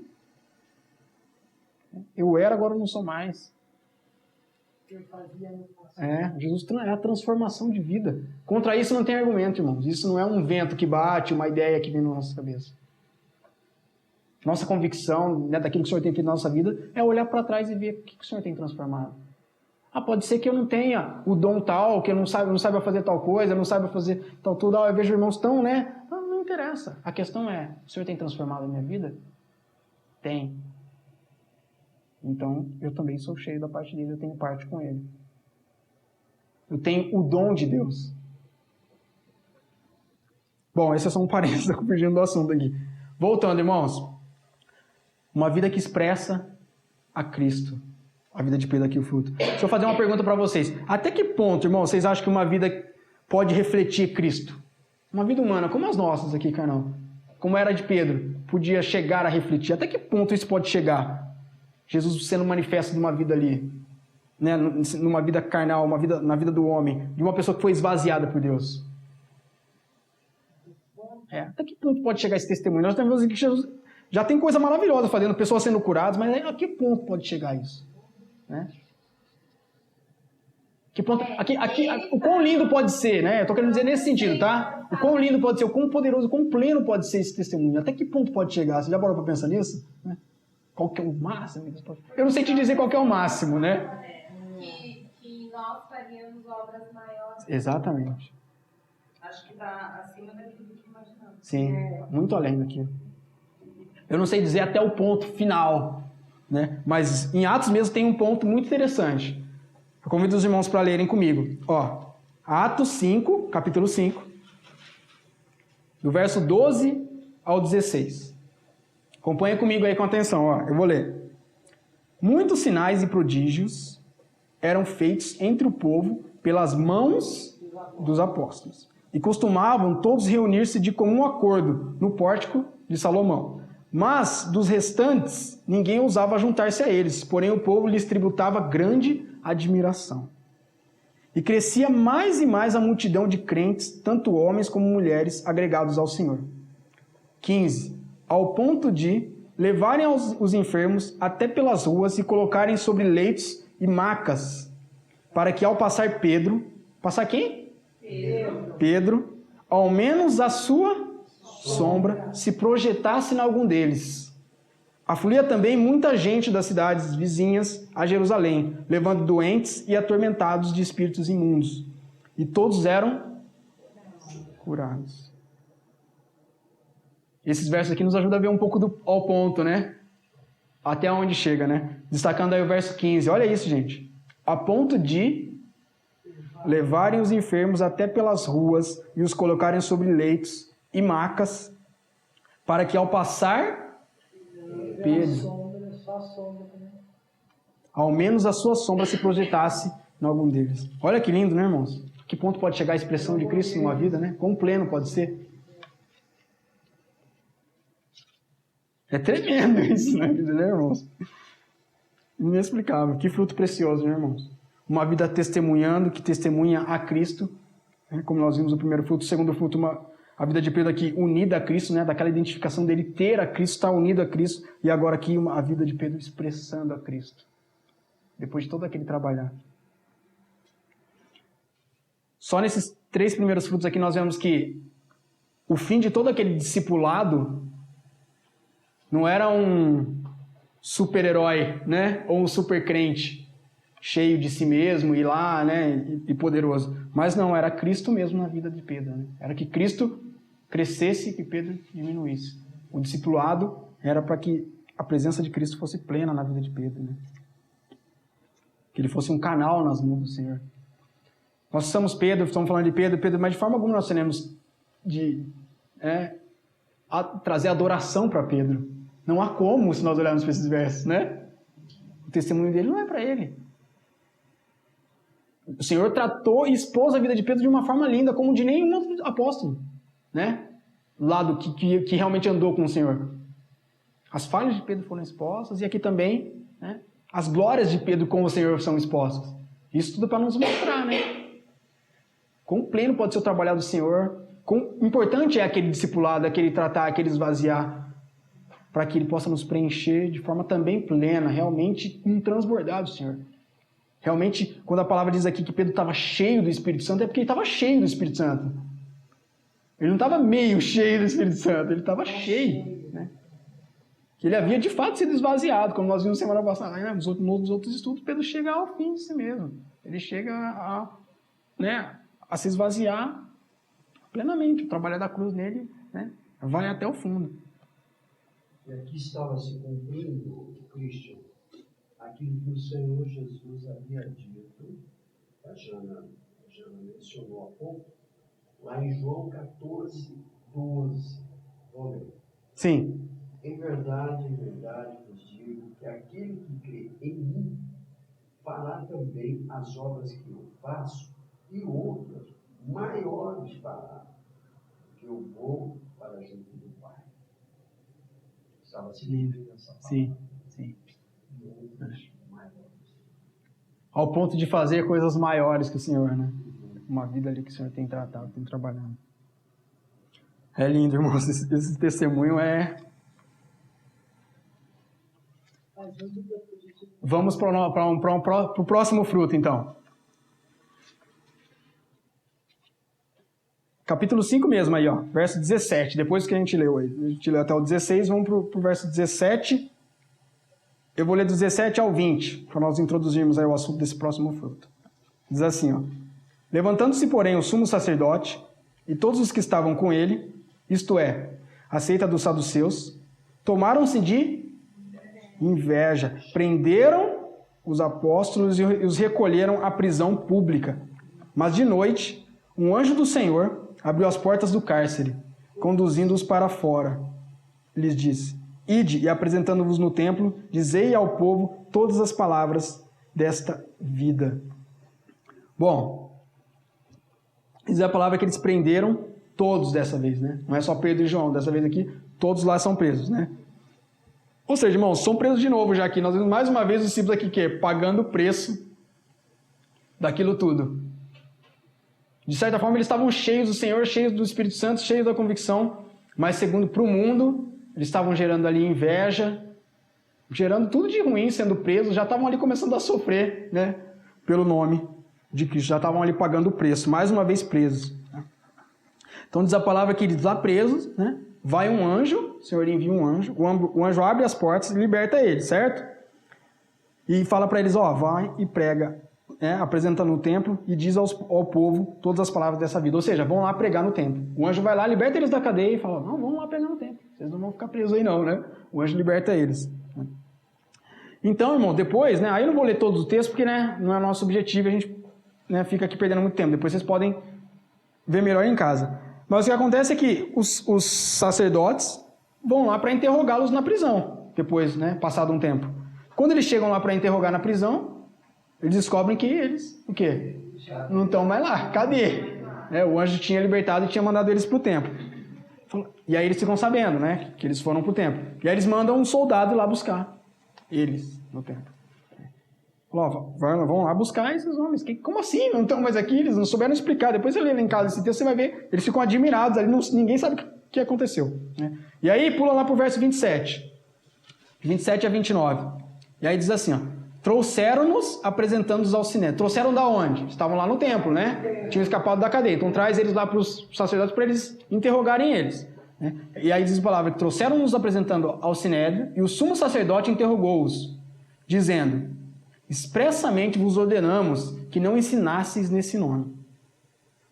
Eu era, agora eu não sou mais. Jesus é a transformação de vida. Contra isso não tem argumento, irmãos. Isso não é um vento que bate, uma ideia que vem na nossa cabeça. Nossa convicção, né, daquilo que o Senhor tem feito na nossa vida é olhar para trás e ver o que o Senhor tem transformado. Pode ser que eu não tenha o dom tal, que eu não saiba fazer tal coisa, não saiba fazer tal tudo. Eu vejo irmãos tão, né? Não interessa. A questão é, o Senhor tem transformado a minha vida? Tem. Então, eu também sou cheio da parte dele, eu tenho parte com ele. Eu tenho o dom de Deus. Bom, esse é só um parênteses, estou fugindo do assunto aqui. Voltando, irmãos. Uma vida que expressa a Cristo. A vida de Pedro aqui, o fruto. Deixa eu fazer uma pergunta para vocês. Até que ponto, irmãos, vocês acham que uma vida pode refletir Cristo? Uma vida humana, como as nossas aqui, carnal. Como era de Pedro, podia chegar a refletir. Até que ponto isso pode chegar? Jesus sendo manifesto numa vida ali, né? Numa vida carnal, na vida do homem, de uma pessoa que foi esvaziada por Deus. Até que ponto pode chegar esse testemunho? Nós temos que Jesus já tem coisa maravilhosa fazendo, pessoas sendo curadas, mas a que ponto pode chegar isso? Né? Que ponto, o quão lindo pode ser, né? Eu estou querendo dizer nesse sentido, tá? O quão lindo pode ser, o quão poderoso, o quão pleno pode ser esse testemunho. Até que ponto pode chegar? Você já parou para pensar nisso? Né? Qual que é o máximo? Eu não sei te dizer qual que é o máximo, né? Que nós faríamos obras maiores. Exatamente. Acho que está acima daquilo que imaginamos. Sim, muito além daquilo. Eu não sei dizer até o ponto final, né? Mas em Atos mesmo tem um ponto muito interessante. Eu convido os irmãos para lerem comigo. Atos 5, capítulo 5, do verso 12 ao 16. Acompanha comigo aí com atenção, eu vou ler. Muitos sinais e prodígios eram feitos entre o povo pelas mãos dos apóstolos. E costumavam todos reunir-se de comum acordo no pórtico de Salomão. Mas dos restantes, ninguém ousava juntar-se a eles, porém o povo lhes tributava grande admiração. E crescia mais e mais a multidão de crentes, tanto homens como mulheres, agregados ao Senhor. 15. Ao ponto de levarem os enfermos até pelas ruas e colocarem sobre leitos e macas, para que ao passar Pedro... Passar quem? Pedro, ao menos a sua sombra se projetasse em algum deles. Afluía também muita gente das cidades vizinhas a Jerusalém, levando doentes e atormentados de espíritos imundos. E todos eram curados. Esses versos aqui nos ajudam a ver um pouco ao ponto, né? Até onde chega, né? Destacando aí o verso 15. Olha isso, gente. A ponto de levarem os enfermos até pelas ruas e os colocarem sobre leitos e macas, para que ao passar Pedro, ao menos a sua sombra se projetasse em algum deles. Olha que lindo, né, irmãos? Que ponto pode chegar a expressão de Cristo numa vida, né? Quão pleno pode ser? É tremendo isso na vida, né, irmãos? Inexplicável. Que fruto precioso, né, irmãos? Uma vida testemunhando, que testemunha a Cristo, né? Como nós vimos o primeiro fruto, o segundo fruto, a vida de Pedro aqui unida a Cristo, né? Daquela identificação dele ter a Cristo, estar unido a Cristo, e agora aqui a vida de Pedro expressando a Cristo, depois de todo aquele trabalhar. Só nesses 3 primeiros frutos aqui nós vemos que o fim de todo aquele discipulado não era um super-herói, né? Ou um super-crente, cheio de si mesmo, e lá, né? E poderoso. Mas não, era Cristo mesmo na vida de Pedro, né? Era que Cristo crescesse e que Pedro diminuísse. O discipulado era para que a presença de Cristo fosse plena na vida de Pedro, né? Que ele fosse um canal nas mãos do Senhor. Nós estamos falando de Pedro, mas de forma alguma nós teremos de trazer adoração para Pedro. Não há como se nós olharmos para esses versos, né? O testemunho dele não é para ele. O Senhor tratou e expôs a vida de Pedro de uma forma linda, como de nenhum outro apóstolo, né? Lado que realmente andou com o Senhor. As falhas de Pedro foram expostas e aqui também, né, as glórias de Pedro com o Senhor são expostas. Isso tudo para nos mostrar, né? Quão pleno pode ser o trabalhar do Senhor, quão importante é aquele discipulado, aquele tratar, aquele esvaziar, para que Ele possa nos preencher de forma também plena, realmente transbordado, Senhor. Realmente, quando a palavra diz aqui que Pedro estava cheio do Espírito Santo, é porque ele estava cheio do Espírito Santo. Ele não estava meio cheio do Espírito Santo, ele estava cheio, né? Que ele havia de fato sido esvaziado, como nós vimos semana passada, né? Nos outros estudos, Pedro chega ao fim de si mesmo. Ele chega a se esvaziar plenamente. O trabalho da cruz nele, né, vai até o fundo. E aqui estava se cumprindo, Cristo, aquilo que o Senhor Jesus havia dito, a Jana mencionou há pouco, lá em João 14, 12. Vamos ver. Sim. Em verdade vos digo que aquele que crê em mim fará também as obras que eu faço e outras maiores fará, porque eu vou para junto do Pai. Estava se lembrando dessa palavra. Sim, sim. E outras maiores. Ao ponto de fazer coisas maiores que o Senhor, né? Uma vida ali que o Senhor tem tratado, tem trabalhado. É lindo, irmãos. Esse testemunho é... Vamos para o próximo fruto, então. Capítulo 5 mesmo aí, ó. Verso 17. Depois que a gente leu aí. A gente leu até o 16, vamos para o verso 17. Eu vou ler do 17 ao 20, para nós introduzirmos aí o assunto desse próximo fruto. Diz assim, ó. Levantando-se, porém, o sumo sacerdote e todos os que estavam com ele, isto é, a seita dos saduceus, tomaram-se de inveja, prenderam os apóstolos e os recolheram à prisão pública. Mas de noite, um anjo do Senhor abriu as portas do cárcere, conduzindo-os para fora. Lhes disse, ide e apresentando-vos no templo, dizei ao povo todas as palavras desta vida. Bom, diz a palavra que eles prenderam todos dessa vez, né? Não é só Pedro e João, dessa vez aqui, todos lá são presos, né? Ou seja, irmãos, são presos de novo já aqui. Nós vemos mais uma vez os discípulos aqui, que pagando o preço daquilo tudo. De certa forma, eles estavam cheios do Senhor, cheios do Espírito Santo, cheios da convicção, mas segundo para o mundo, eles estavam gerando ali inveja, gerando tudo de ruim, sendo presos, já estavam ali começando a sofrer, né, pelo nome de Cristo, já estavam ali pagando o preço, mais uma vez presos. Então diz a palavra que eles lá presos, né, vai um anjo, o Senhor envia um anjo, o anjo abre as portas e liberta eles, certo? E fala para eles, ó, vai e prega, apresenta no templo e diz ao povo todas as palavras dessa vida. Ou seja, vão lá pregar no templo. O anjo vai lá, liberta eles da cadeia e fala, não, vamos lá pregar no templo. Vocês não vão ficar presos aí não, né? O anjo liberta eles. Então, irmão, depois, né? Aí eu não vou ler todos os textos porque, né, não é nosso objetivo, a gente, né, fica aqui perdendo muito tempo. Depois vocês podem ver melhor em casa. Mas o que acontece é que os sacerdotes vão lá para interrogá-los na prisão, depois, né, passado um tempo. Quando eles chegam lá para interrogar na prisão, eles descobrem que eles, o quê? Não estão mais lá. Cadê? O anjo tinha libertado e tinha mandado eles para o templo. E aí eles ficam sabendo, né, que eles foram para o templo. E aí eles mandam um soldado lá buscar eles no templo. Vão lá buscar esses homens. Como assim? Não estão mais aqui? Eles não souberam explicar. Depois você lê em casa esse texto, você vai ver. Eles ficam admirados. Ali ninguém sabe o que aconteceu. Né? E aí pula lá para o verso 27. 27 a 29. E aí diz assim, ó. Trouxeram-nos apresentando-os ao Sinédrio. Trouxeram da onde? Estavam lá no templo, né? Tinham escapado da cadeia. Então traz eles lá para os sacerdotes para eles interrogarem eles. Né? E aí diz a palavra que trouxeram-nos apresentando ao Sinédrio e o sumo sacerdote interrogou-os, dizendo, expressamente vos ordenamos que não ensinasseis nesse nome.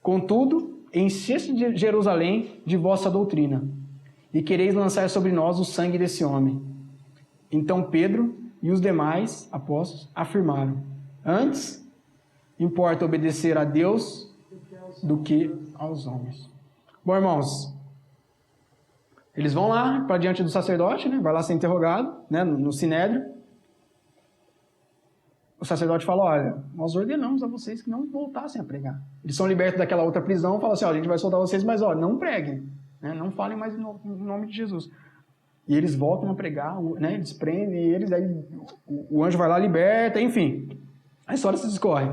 Contudo, encheste de Jerusalém de vossa doutrina e quereis lançar sobre nós o sangue desse homem. Então Pedro e os demais apóstolos afirmaram, antes importa obedecer a Deus do que aos homens. Bom, irmãos, eles vão lá para diante do sacerdote, né? Vai lá ser interrogado, né? No Sinédrio. o sacerdote fala, olha, nós ordenamos a vocês que não voltassem a pregar. Eles são libertos daquela outra prisão, falam assim, ó, a gente vai soltar vocês, mas ó, não preguem, né? Não falem mais em nome de Jesus. E eles voltam a pregar, né? Eles prendem eles, aí o anjo vai lá, liberta, enfim. A história se discorre.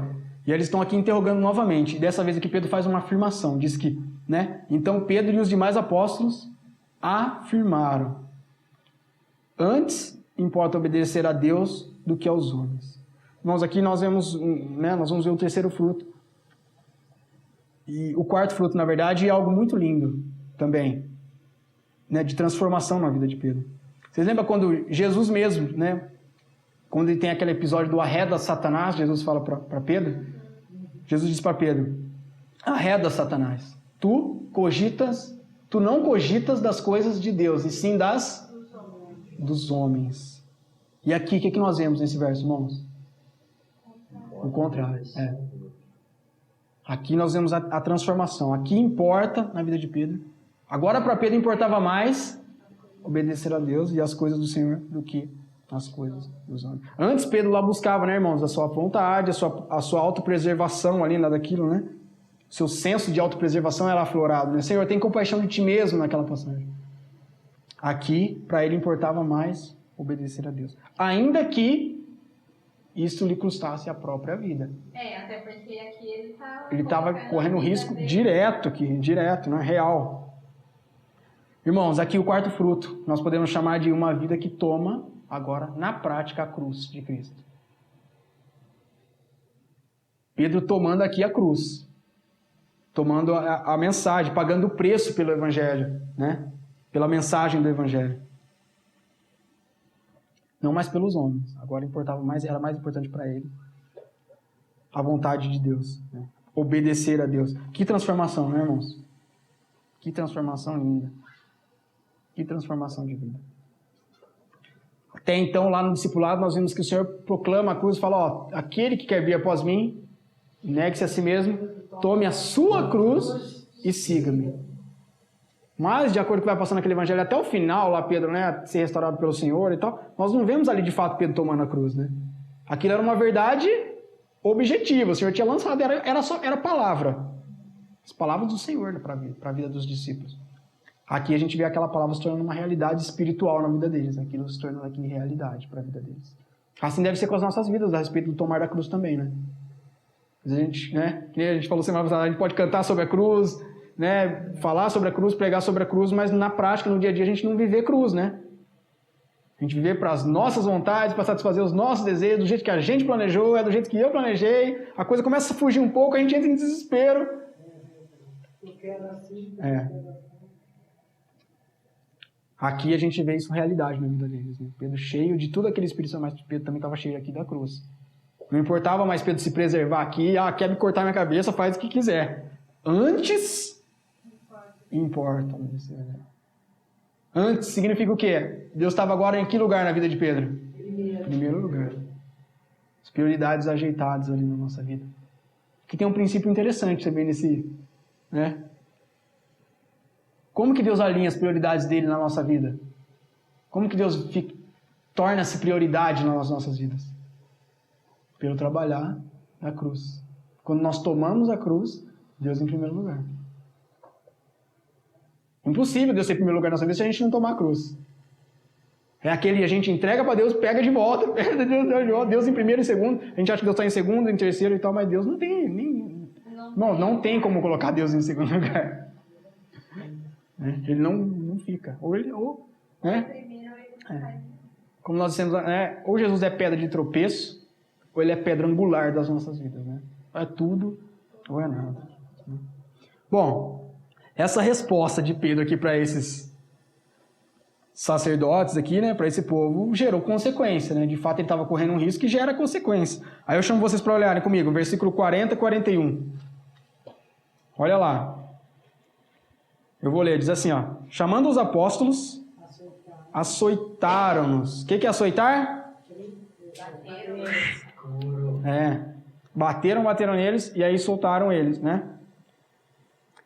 E eles estão aqui interrogando novamente. E dessa vez aqui Pedro faz uma afirmação, diz que, né? Então Pedro e os demais apóstolos afirmaram: antes importa obedecer a Deus do que aos homens. Irmãos, aqui nós vemos, né? Nós vamos ver o terceiro fruto. E o quarto fruto, na verdade, é algo muito lindo também, né? De transformação na vida de Pedro. Vocês lembram quando Jesus mesmo, né? Quando ele tem aquele episódio do arreda Satanás, Jesus fala para Pedro. Jesus diz para Pedro: arreda Satanás, tu não cogitas das coisas de Deus, e sim dos homens. E aqui, o que nós vemos nesse verso, irmãos? O contrário. Aqui nós vemos a transformação. Aqui importa na vida de Pedro. Agora para Pedro importava mais obedecer a Deus e as coisas do Senhor do que as coisas dos homens. Antes Pedro lá buscava, né, irmãos, a sua vontade, a sua autopreservação ali, daquilo, né? Seu senso de autopreservação era aflorado, né? Senhor, tem compaixão de ti mesmo naquela passagem. Aqui, para ele importava mais obedecer a Deus. Ainda que isso lhe custasse a própria vida. Até porque aqui ele estava correndo risco direto, né? Real. Irmãos, aqui o quarto fruto, nós podemos chamar de uma vida que toma agora, na prática, a cruz de Cristo. Pedro tomando aqui a cruz. Tomando a mensagem, pagando o preço pelo Evangelho, né? Pela mensagem do Evangelho. Não mais pelos homens. Agora era mais importante para ele a vontade de Deus, né? Obedecer a Deus. Que transformação, né, irmãos? Que transformação linda. Que transformação de vida. Até então, lá no discipulado, nós vimos que o Senhor proclama a cruz e fala, ó, aquele que quer vir após mim, negue-se a si mesmo, tome a sua cruz e siga-me. Mas, de acordo com o que vai passando naquele evangelho, até o final, lá Pedro, né, ser restaurado pelo Senhor e tal, nós não vemos ali, de fato, Pedro tomando a cruz, né? Aquilo era uma verdade objetiva, o Senhor tinha lançado, era palavra. As palavras do Senhor, né, para a vida dos discípulos. Aqui a gente vê aquela palavra se tornando uma realidade espiritual na vida deles. Aquilo se tornando aqui realidade para a vida deles. Assim deve ser com as nossas vidas, a respeito do tomar da cruz também, né? A gente, né? Que nem a gente falou semana passada, a gente pode cantar sobre a cruz, né? Falar sobre a cruz, pregar sobre a cruz, mas na prática, no dia a dia, a gente não viver cruz, né? A gente viver para as nossas vontades, para satisfazer os nossos desejos, do jeito que a gente planejou, do jeito que eu planejei. A coisa começa a fugir um pouco, a gente entra em desespero. Aqui a gente vê isso realidade na vida deles, né? Pedro cheio de tudo aquele Espírito Santo, mas Pedro também estava cheio aqui da cruz. Não importava mais Pedro se preservar aqui, quer me cortar minha cabeça, faz o que quiser. Antes, importa. Antes significa o quê? Deus estava agora em que lugar na vida de Pedro? Primeiro lugar. As prioridades ajeitadas ali na nossa vida. Aqui tem um princípio interessante também nesse, né? Como que Deus alinha as prioridades dele na nossa vida? Como que Deus torna-se prioridade nas nossas vidas? Pelo trabalhar na cruz. Quando nós tomamos a cruz, Deus em primeiro lugar. Impossível Deus ser em primeiro lugar na nossa vida se a gente não tomar a cruz. É aquele que a gente entrega para Deus, pega de volta, pega Deus em primeiro e segundo. A gente acha que Deus está em segundo, em terceiro e tal, mas Deus não tem. Não tem como colocar Deus em segundo lugar. Ele não fica. Como nós dissemos, ou Jesus é pedra de tropeço, ou ele é pedra angular das nossas vidas. Né? É tudo ou é nada. Bom, essa resposta de Pedro aqui para esses sacerdotes aqui, né, para esse povo, gerou consequência. Né? De fato, ele estava correndo um risco que gera consequência. Aí eu chamo vocês para olharem comigo, versículo 40 e 41. Olha lá. Eu vou ler, diz assim, ó. Chamando os apóstolos, açoitaram-nos. O que é açoitar? Bateram neles e aí soltaram eles, né?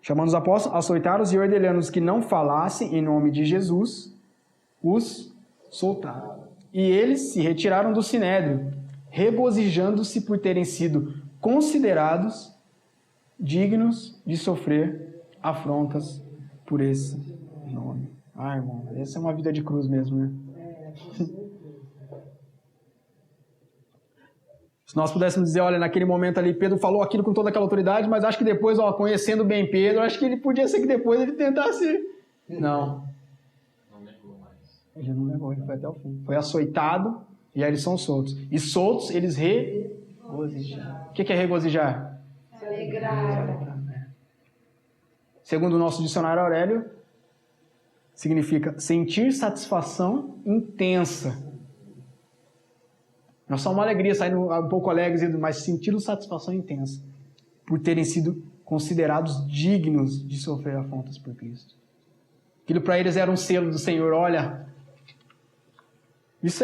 Chamando os apóstolos, açoitaram-os e ordenando-os que não falassem em nome de Jesus, os soltaram. E eles se retiraram do sinédrio, regozijando-se por terem sido considerados dignos de sofrer afrontas por esse nome. Ai, irmão, essa é uma vida de cruz mesmo, né? Se nós pudéssemos dizer, olha, naquele momento ali, Pedro falou aquilo com toda aquela autoridade, mas acho que depois, ó, conhecendo bem Pedro, acho que ele podia ser que depois ele tentasse... Não. Não negou mais. Ele não negou, ele foi até o fim. Foi açoitado e aí eles são soltos. E soltos, eles regozijaram. O que é regozijar? Se alegrar. Segundo o nosso dicionário Aurélio, significa sentir satisfação intensa. Não é só uma alegria, saindo um pouco alegres, mas sentir satisfação intensa por terem sido considerados dignos de sofrer afrontas por Cristo. Aquilo para eles era um selo do Senhor. Olha, isso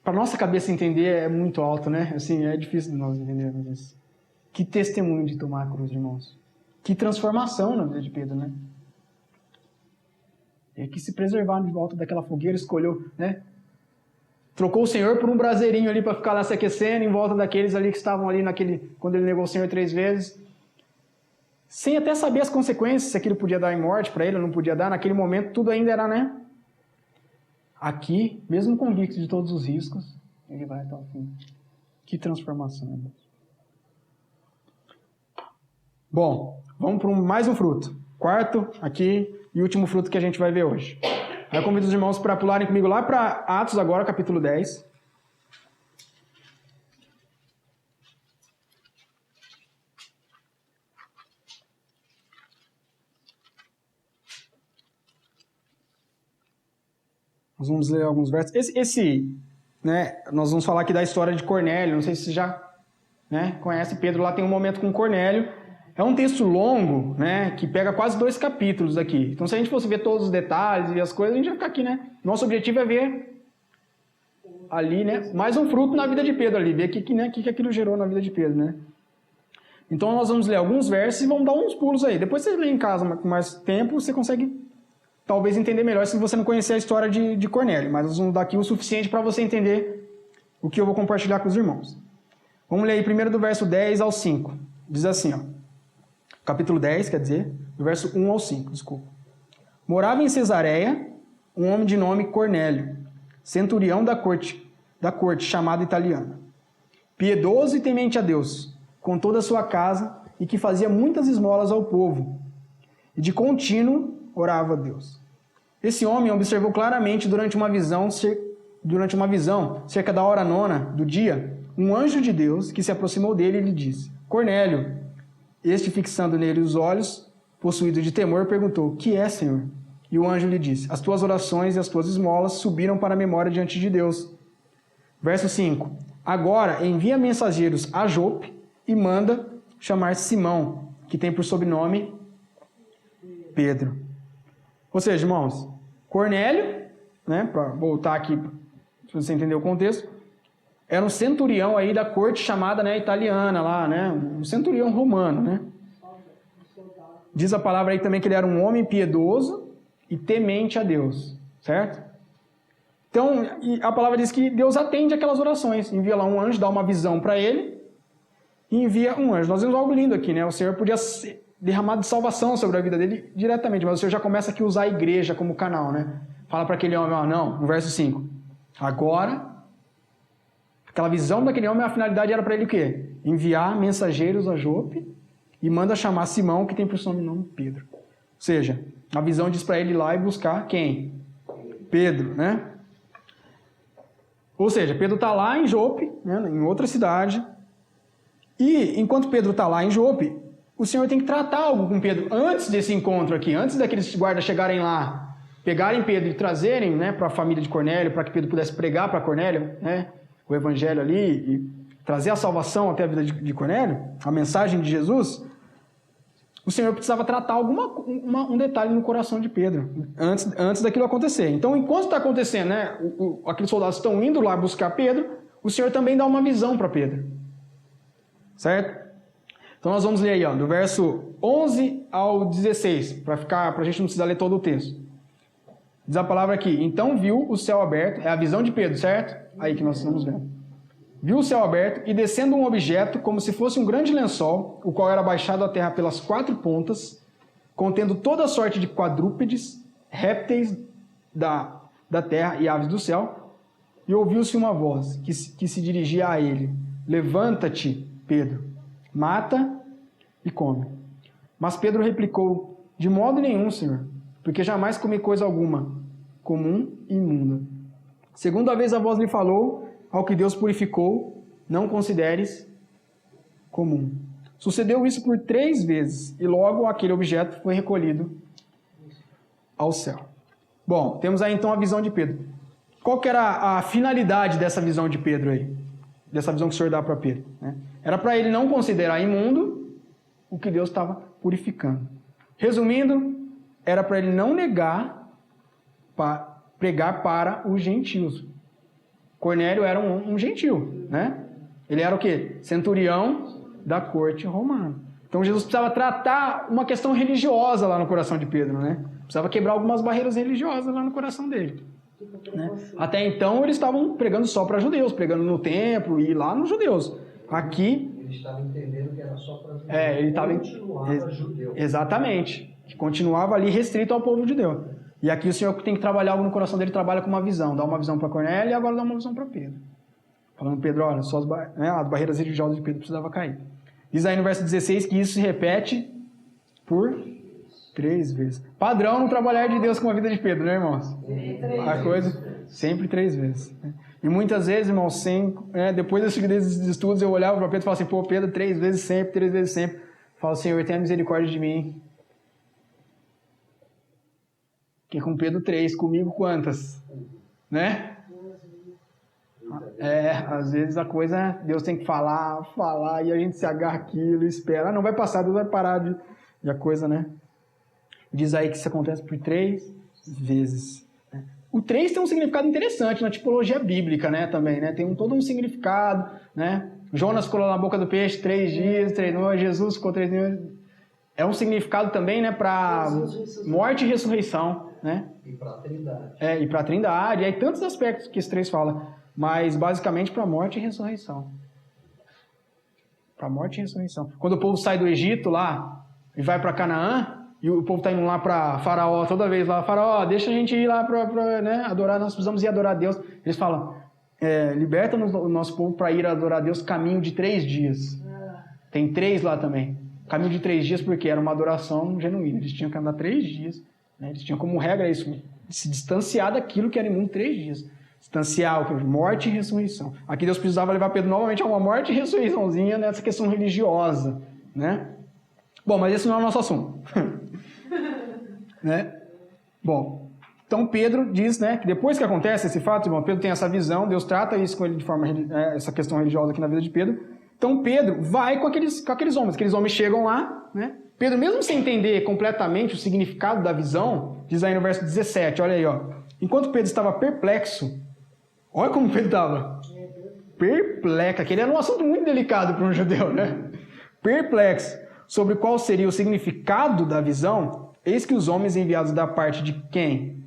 para nossa cabeça entender é muito alto, né? Assim, é difícil de nós entendermos isso. Que testemunho de tomar a cruz, irmãos. Que transformação na vida de Pedro, né? É que se preservar de volta daquela fogueira, escolheu, né? Trocou o Senhor por um braseirinho ali para ficar lá se aquecendo em volta daqueles ali que estavam ali quando ele negou o Senhor 3 vezes. Sem até saber as consequências, se aquilo podia dar em morte para ele ou não podia dar. Naquele momento tudo ainda era, né? Aqui, mesmo convicto de todos os riscos, ele vai até o fim. Que transformação, irmãos. Bom, vamos para mais um fruto. Quarto aqui e último fruto que a gente vai ver hoje. Aí eu convido os irmãos para pularem comigo lá para Atos agora, capítulo 10. Nós vamos ler alguns versos. Nós vamos falar aqui da história de Cornélio. Não sei se você já conhece. Pedro lá tem um momento com Cornélio. É um texto longo, né, que pega quase 2 capítulos aqui. Então, se a gente fosse ver todos os detalhes e as coisas, a gente vai ficar aqui, né? Nosso objetivo é ver ali, né, mais um fruto na vida de Pedro ali, ver o que aquilo gerou na vida de Pedro, né? Então, nós vamos ler alguns versos e vamos dar uns pulos aí. Depois você lê em casa com mais tempo, você consegue talvez entender melhor se você não conhecer a história de Cornélio. Mas nós vamos dar aqui o suficiente para você entender o que eu vou compartilhar com os irmãos. Vamos ler aí primeiro do verso 10 ao 5. Diz assim, ó. Capítulo 10, quer dizer, do verso 1 ao 5, desculpa. Morava em Cesareia um homem de nome Cornélio, centurião da corte chamada italiana, piedoso e temente a Deus, com toda a sua casa, e que fazia muitas esmolas ao povo, e de contínuo orava a Deus. Esse homem observou claramente durante uma visão, cerca da hora 9 do dia, um anjo de Deus que se aproximou dele e lhe disse: Cornélio. Este, fixando nele os olhos, possuído de temor, perguntou: que é, Senhor? E o anjo lhe disse: as tuas orações e as tuas esmolas subiram para a memória diante de Deus. Verso 5. Agora envia mensageiros a Jope e manda chamar Simão, que tem por sobrenome Pedro. Ou seja, irmãos, Cornélio, né, para voltar aqui, se você entender o contexto, era um centurião aí da corte chamada, né, italiana lá, né? Um centurião romano, né? Diz a palavra aí também que ele era um homem piedoso e temente a Deus, certo? Então, a palavra diz que Deus atende aquelas orações. Envia lá um anjo, dá uma visão para ele e envia um anjo. Nós vemos algo lindo aqui, né? O Senhor podia derramar de salvação sobre a vida dele diretamente, mas o Senhor já começa aqui a usar a igreja como canal, né? Fala para aquele homem, não, no verso 5. Agora... Aquela visão daquele homem, a finalidade era para ele o quê? Enviar mensageiros a Jope e manda chamar Simão, que tem por sobrenome Pedro. Ou seja, a visão diz para ele ir lá e buscar quem? Pedro, né? Ou seja, Pedro está lá em Jope, né, em outra cidade, e enquanto Pedro está lá em Jope, o Senhor tem que tratar algo com Pedro antes desse encontro aqui, antes daqueles guardas chegarem lá, pegarem Pedro e trazerem, né, para a família de Cornélio, para que Pedro pudesse pregar para Cornélio, né, o evangelho ali e trazer a salvação até a vida de Cornélio, a mensagem de Jesus, o Senhor precisava tratar um detalhe no coração de Pedro, antes daquilo acontecer. Então, enquanto está acontecendo, né, aqueles soldados estão indo lá buscar Pedro, o Senhor também dá uma visão para Pedro. Certo? Então, nós vamos ler aí, ó, do verso 11 ao 16, para a gente não precisar ler todo o texto. Diz a palavra aqui: então viu o céu aberto, é a visão de Pedro, certo? Aí que nós estamos vendo. viu o céu aberto e descendo um objeto como se fosse um grande lençol, o qual era baixado à terra pelas 4 pontas, contendo toda sorte de quadrúpedes, répteis da terra e aves do céu, e ouviu-se uma voz que se dirigia a ele: levanta-te, Pedro, mata e come. Mas Pedro replicou: de modo nenhum, Senhor, porque jamais comi coisa alguma comum e imunda. Segunda vez a voz lhe falou: ao que Deus purificou, não consideres comum. Sucedeu isso por 3 vezes, e logo aquele objeto foi recolhido ao céu. Bom, temos aí então a visão de Pedro. Qual que era a finalidade dessa visão de Pedro aí? Dessa visão que o Senhor dá para Pedro, né? Era para ele não considerar imundo o que Deus estava purificando. Resumindo, era para ele não negar, pregar para os gentios. Cornélio era um gentil, né? Ele era o quê? Centurião da corte romana. Então Jesus precisava tratar uma questão religiosa lá no coração de Pedro, né? Precisava quebrar algumas barreiras religiosas lá no coração dele. Né? Até então eles estavam pregando só para judeus, pregando no templo e lá nos judeus. Aqui Ele estava entendendo que era só para judeus. ele estava Continuava judeu. Exatamente. Que continuava ali restrito ao povo judeu. E aqui o Senhor tem que trabalhar algo no coração dele, trabalha com uma visão. Dá uma visão para Cornélio e agora dá uma visão para Pedro. Falando, Pedro, olha, só as barreiras religiosas de Pedro precisavam cair. Diz aí no verso 16 que isso se repete por 3 vezes. Padrão no trabalhar de Deus com a vida de Pedro, né, irmãos? A coisa, sempre 3 vezes. E muitas vezes, irmãos, depois desses estudos, eu olhava para Pedro e falava assim: pô, Pedro, 3 vezes sempre, 3 vezes sempre. Falo, Senhor, tenha misericórdia de mim. Porque com Pedro 3, comigo quantas? Né? Às vezes a coisa, Deus tem que falar, e a gente se agarra aquilo, espera. Não vai passar, Deus vai parar de a coisa, né? Diz aí que isso acontece por 3 vezes. O 3 tem um significado interessante na tipologia bíblica, né, também, né? Tem todo um significado, né? Jonas ficou lá na boca do peixe 3 dias, 3 noites, Jesus ficou 3 dias. É um significado também, né, para morte e ressurreição, né? E para a Trindade. E para a Trindade, e aí tantos aspectos que esses 3 falam, mas basicamente para morte e ressurreição. Para morte e ressurreição. Quando o povo sai do Egito lá e vai para Canaã, e o povo está indo lá para Faraó toda vez lá, Faraó, deixa a gente ir lá para né, adorar, nós precisamos ir adorar a Deus. Eles falam, liberta o nosso povo para ir adorar a Deus caminho de 3 dias. Tem 3 lá também. Caminho de 3 dias porque era uma adoração genuína. Eles tinham que andar 3 dias. Né? Eles tinham como regra isso, se distanciar daquilo que era imundo 3 dias. Distanciar, morte e ressurreição. Aqui Deus precisava levar Pedro novamente a uma morte e ressurreiçãozinha nessa questão religiosa. Né? Bom, mas esse não é o nosso assunto. Né? Bom, então Pedro diz, né, que depois que acontece esse fato, irmão, Pedro tem essa visão, Deus trata isso com ele de forma, essa questão religiosa aqui na vida de Pedro. Então Pedro vai com aqueles homens chegam lá, né? Pedro, mesmo sem entender completamente o significado da visão, diz aí no verso 17, olha aí, ó. Enquanto Pedro estava perplexo, olha como Pedro estava. Perplexo, aquele era um assunto muito delicado para um judeu, né? Perplexo sobre qual seria o significado da visão, eis que os homens enviados da parte de quem?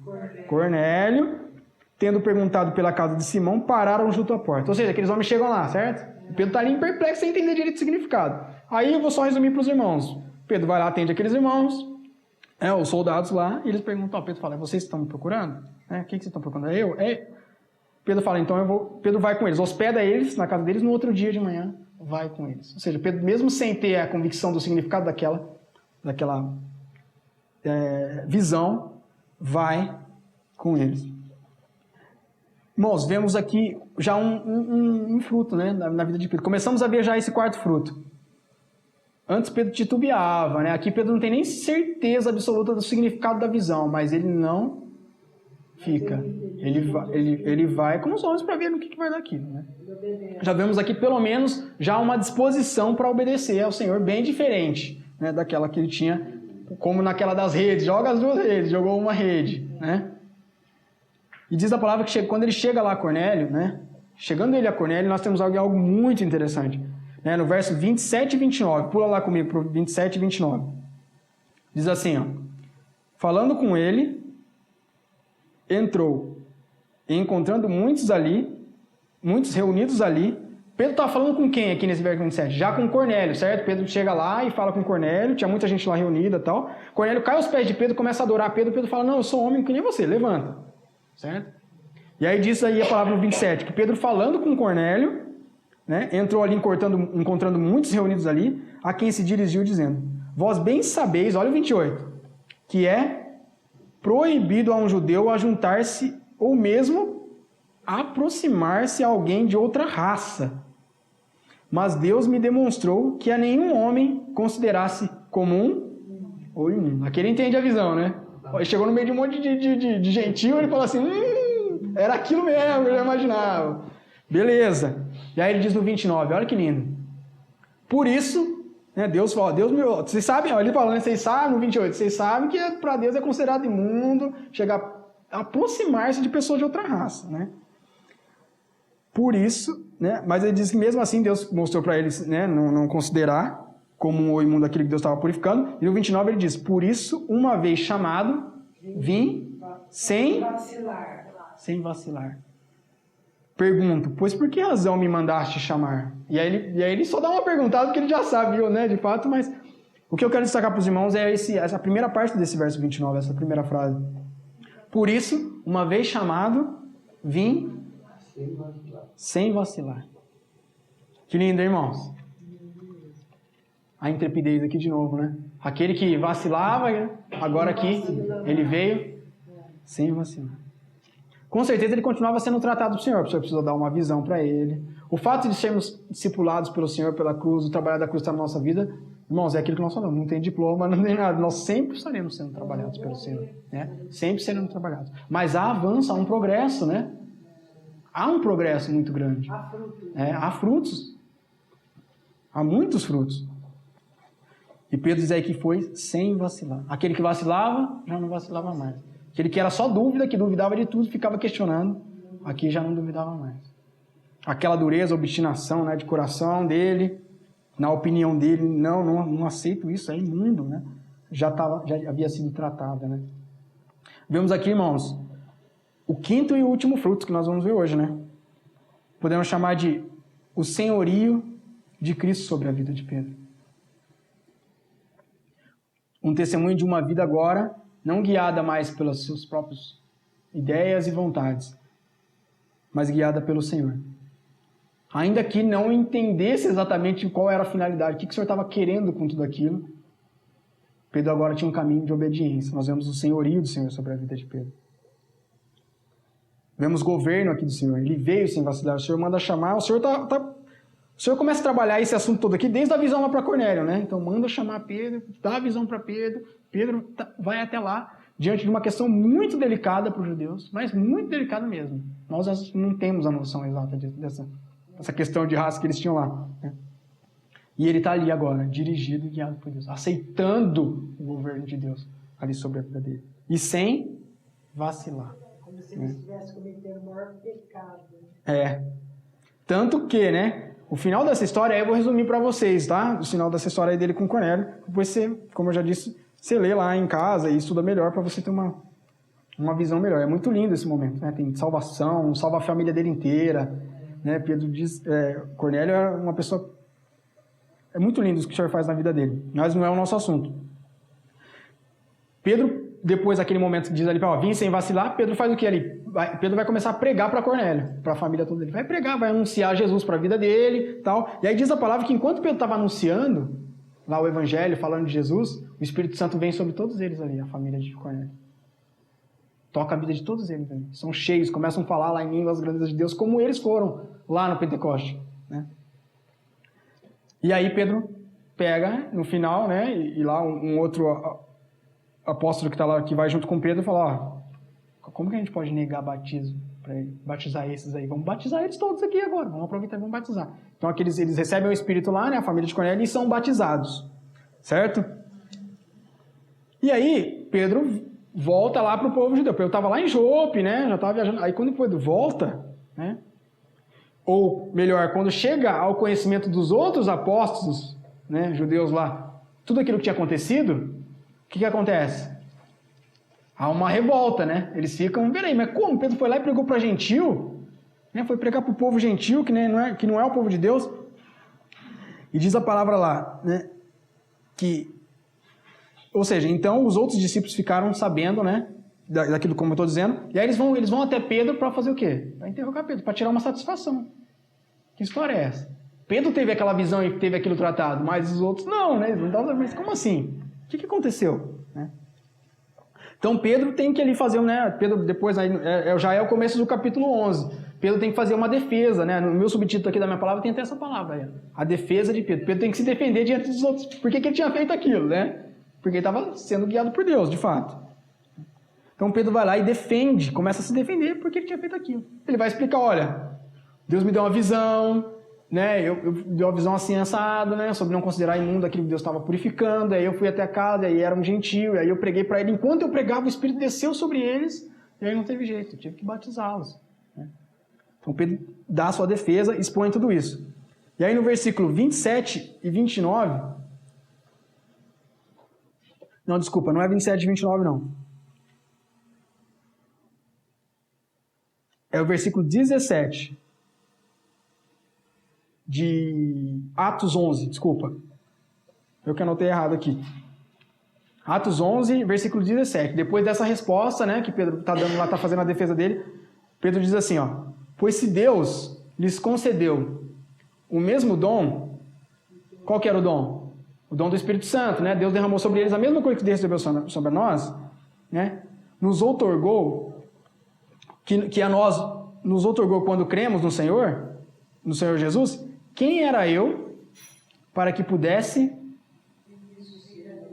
Cornélio, tendo perguntado pela casa de Simão, pararam junto à porta. Ou seja, aqueles homens chegam lá, certo? Pedro está ali em perplexo sem entender direito o significado. Aí eu vou só resumir para os irmãos. Pedro vai lá, atende aqueles irmãos, os soldados lá, e eles perguntam, Pedro fala, vocês estão me procurando? O que vocês estão procurando? Eu? Pedro fala, então eu vou... Pedro vai com eles, hospeda eles na casa deles, no outro dia de manhã vai com eles. Ou seja, Pedro, mesmo sem ter a convicção do significado daquela visão, vai com eles. Irmãos, vemos aqui já um fruto, né, na vida de Pedro. Começamos a ver já esse 4º fruto. Antes Pedro titubeava, né? Aqui Pedro não tem nem certeza absoluta do significado da visão, mas ele não fica. Ele vai com os homens para ver no que vai dar aquilo, né? Já vemos aqui pelo menos já uma disposição para obedecer ao Senhor bem diferente, né, daquela que ele tinha, como naquela das redes. Joga as 2 redes, jogou uma rede, né? E diz a palavra que quando ele chega lá a Cornélio, né? Chegando ele a Cornélio, nós temos algo muito interessante. Né? No verso 27 e 29, pula lá comigo para o 27 e 29. Diz assim, ó, falando com ele, entrou, e encontrando muitos reunidos ali, Pedro está falando com quem aqui nesse verso 27? Já com Cornélio, certo? Pedro chega lá e fala com Cornélio, tinha muita gente lá reunida e tal. Cornélio cai aos pés de Pedro, começa a adorar Pedro. Pedro fala, não, eu sou homem que nem você, levanta. Certo? E aí diz aí a palavra no 27, que Pedro falando com Cornélio, né, entrou ali encontrando muitos reunidos ali, a quem se dirigiu dizendo, vós bem sabeis, olha o 28, que é proibido a um judeu ajuntar-se ou mesmo aproximar-se a alguém de outra raça. Mas Deus me demonstrou que a nenhum homem considerasse comum ou imundo. Aqui ele entende a visão, né? Ele chegou no meio de um monte de gentil, ele falou assim, era aquilo mesmo, eu já imaginava. Beleza. E aí ele diz no 29, olha que lindo. Por isso, né, Deus fala, vocês sabem, ele falando, vocês sabem, no 28, vocês sabem que para Deus é considerado imundo chegar a aproximar-se de pessoas de outra raça, né? Por isso, né, mas ele diz que mesmo assim Deus mostrou para eles, né, não considerar como o imundo aquilo que Deus estava purificando. E no 29 ele diz, por isso, uma vez chamado, vim sem vacilar. Pergunto, pois por que razão me mandaste chamar? E aí ele só dá uma perguntada porque ele já sabe, né, de fato, mas o que eu quero destacar para os irmãos é essa primeira parte desse verso 29, essa primeira frase. Por isso, uma vez chamado, vim sem vacilar. Que lindo, hein, irmãos? A intrepidez aqui de novo, né? Aquele que vacilava, agora aqui, ele veio sem vacilar. Com certeza ele continuava sendo tratado do Senhor, o Senhor precisa dar uma visão para ele. O fato de sermos discipulados pelo Senhor, pela cruz, o trabalho da cruz está na nossa vida, irmãos, é aquilo que nós falamos, não tem diploma, não tem nada, nós sempre estaremos sendo trabalhados pelo Senhor, né? Sempre seremos trabalhados. Mas há avanço, há um progresso, né? Há um progresso muito grande. Há frutos. Há frutos. Há muitos frutos. E Pedro diz aí que foi sem vacilar. Aquele que vacilava, já não vacilava mais. Aquele que era só dúvida, que duvidava de tudo, ficava questionando, aqui já não duvidava mais. Aquela dureza, obstinação, né, de coração dele, na opinião dele, não aceito isso, é imundo, né? Já havia sido tratada, né? Vemos aqui, irmãos, o quinto e último fruto que nós vamos ver hoje, né? Podemos chamar de o senhorio de Cristo sobre a vida de Pedro. Um testemunho de uma vida agora não guiada mais pelas suas próprias ideias e vontades, mas guiada pelo Senhor. Ainda que não entendesse exatamente qual era a finalidade, o que o Senhor estava querendo com tudo aquilo, Pedro agora tinha um caminho de obediência. Nós vemos o senhorio do Senhor sobre a vida de Pedro. Vemos o governo aqui do Senhor. Ele veio sem vacilar. O Senhor manda chamar. O Senhor começa a trabalhar esse assunto todo aqui desde a visão lá para Cornélio, né? Então manda chamar Pedro, dá a visão para Pedro. Pedro vai até lá, diante de uma questão muito delicada para os judeus, mas muito delicada mesmo. Nós não temos a noção exata dessa questão de raça que eles tinham lá, né? E ele está ali agora, dirigido e guiado por Deus, aceitando o governo de Deus ali sobre a vida dele. E sem vacilar. Como se ele estivesse cometendo o maior pecado. Tanto que, né? O final dessa história, aí eu vou resumir para vocês, tá? O final dessa história aí dele com Cornélio. Depois você, como eu já disse, você lê lá em casa e estuda melhor para você ter uma visão melhor. É muito lindo esse momento, né? Tem salvação, salva a família dele inteira, né? Pedro diz, Cornélio é uma pessoa... É muito lindo o que o Senhor faz na vida dele, mas não é o nosso assunto. Pedro, depois daquele momento, diz ali, vim sem vacilar, Pedro faz o que ali? Pedro vai começar a pregar para Cornélio, para a família toda dele. Vai pregar, vai anunciar Jesus para a vida dele, tal. E aí diz a palavra que enquanto Pedro estava anunciando lá o evangelho, falando de Jesus, o Espírito Santo vem sobre todos eles ali, a família de Cornélio. Toca a vida de todos eles ali. São cheios, começam a falar lá em línguas grandes de Deus, como eles foram lá no Pentecoste, né? E aí Pedro pega no final, né? E lá um outro apóstolo que está lá, que vai junto com Pedro, fala, como que a gente pode negar batismo para batizar esses aí? Vamos batizar eles todos aqui agora, vamos aproveitar e vamos batizar. Então eles recebem o Espírito lá, né, a família de Cornélio, e são batizados, certo? E aí Pedro volta lá para o povo judeu. Pedro estava lá em Jope, né, já estava viajando. Aí quando Pedro volta, né, ou melhor, quando chega ao conhecimento dos outros apóstolos, né, judeus lá, tudo aquilo que tinha acontecido, o que acontece? Há uma revolta, né? Eles ficam, peraí, mas como? Pedro foi lá e pregou para gentil? né? Foi pregar para o povo gentil, que não é o povo de Deus. E diz a palavra lá, né? Ou seja, então os outros discípulos ficaram sabendo, né? Daquilo como eu estou dizendo. E aí eles vão até Pedro para fazer o quê? Para interrogar Pedro, para tirar uma satisfação. Que história é essa? Pedro teve aquela visão e teve aquilo tratado, mas os outros não, né? Mas como assim? O que aconteceu? Né? Então Pedro tem que ali fazer, né? Pedro depois já é o começo do capítulo 11. Pedro tem que fazer uma defesa, né? No meu subtítulo aqui da minha palavra tem até essa palavra aí. A defesa de Pedro. Pedro tem que se defender diante dos outros. Por que ele tinha feito aquilo, né? Porque ele estava sendo guiado por Deus, de fato. Então Pedro vai lá e defende, começa a se defender porque ele tinha feito aquilo. Ele vai explicar, olha, Deus me deu uma visão, né? Eu dei uma visão assim assada, né? Sobre não considerar imundo aquilo que Deus estava purificando. Aí eu fui até a casa, aí era um gentil, aí eu preguei para ele. Enquanto eu pregava, o Espírito desceu sobre eles, e aí não teve jeito, eu tive que batizá-los. Né? Então Pedro dá a sua defesa, expõe tudo isso. E aí no versículo 27 e 29... Não, desculpa, não é 27 e 29 não. É o versículo 17 de Atos 11, desculpa. Eu que anotei errado aqui. Atos 11, versículo 17. Depois dessa resposta, né, que Pedro está dando lá, está fazendo a defesa dele, Pedro diz assim, ó: pois se Deus lhes concedeu o mesmo dom, qual que era o dom? O dom do Espírito Santo, né? Deus derramou sobre eles a mesma coisa que Deus recebeu sobre nós, né? Nos outorgou, que a nós nos outorgou quando cremos no Senhor Jesus. Quem era eu para que pudesse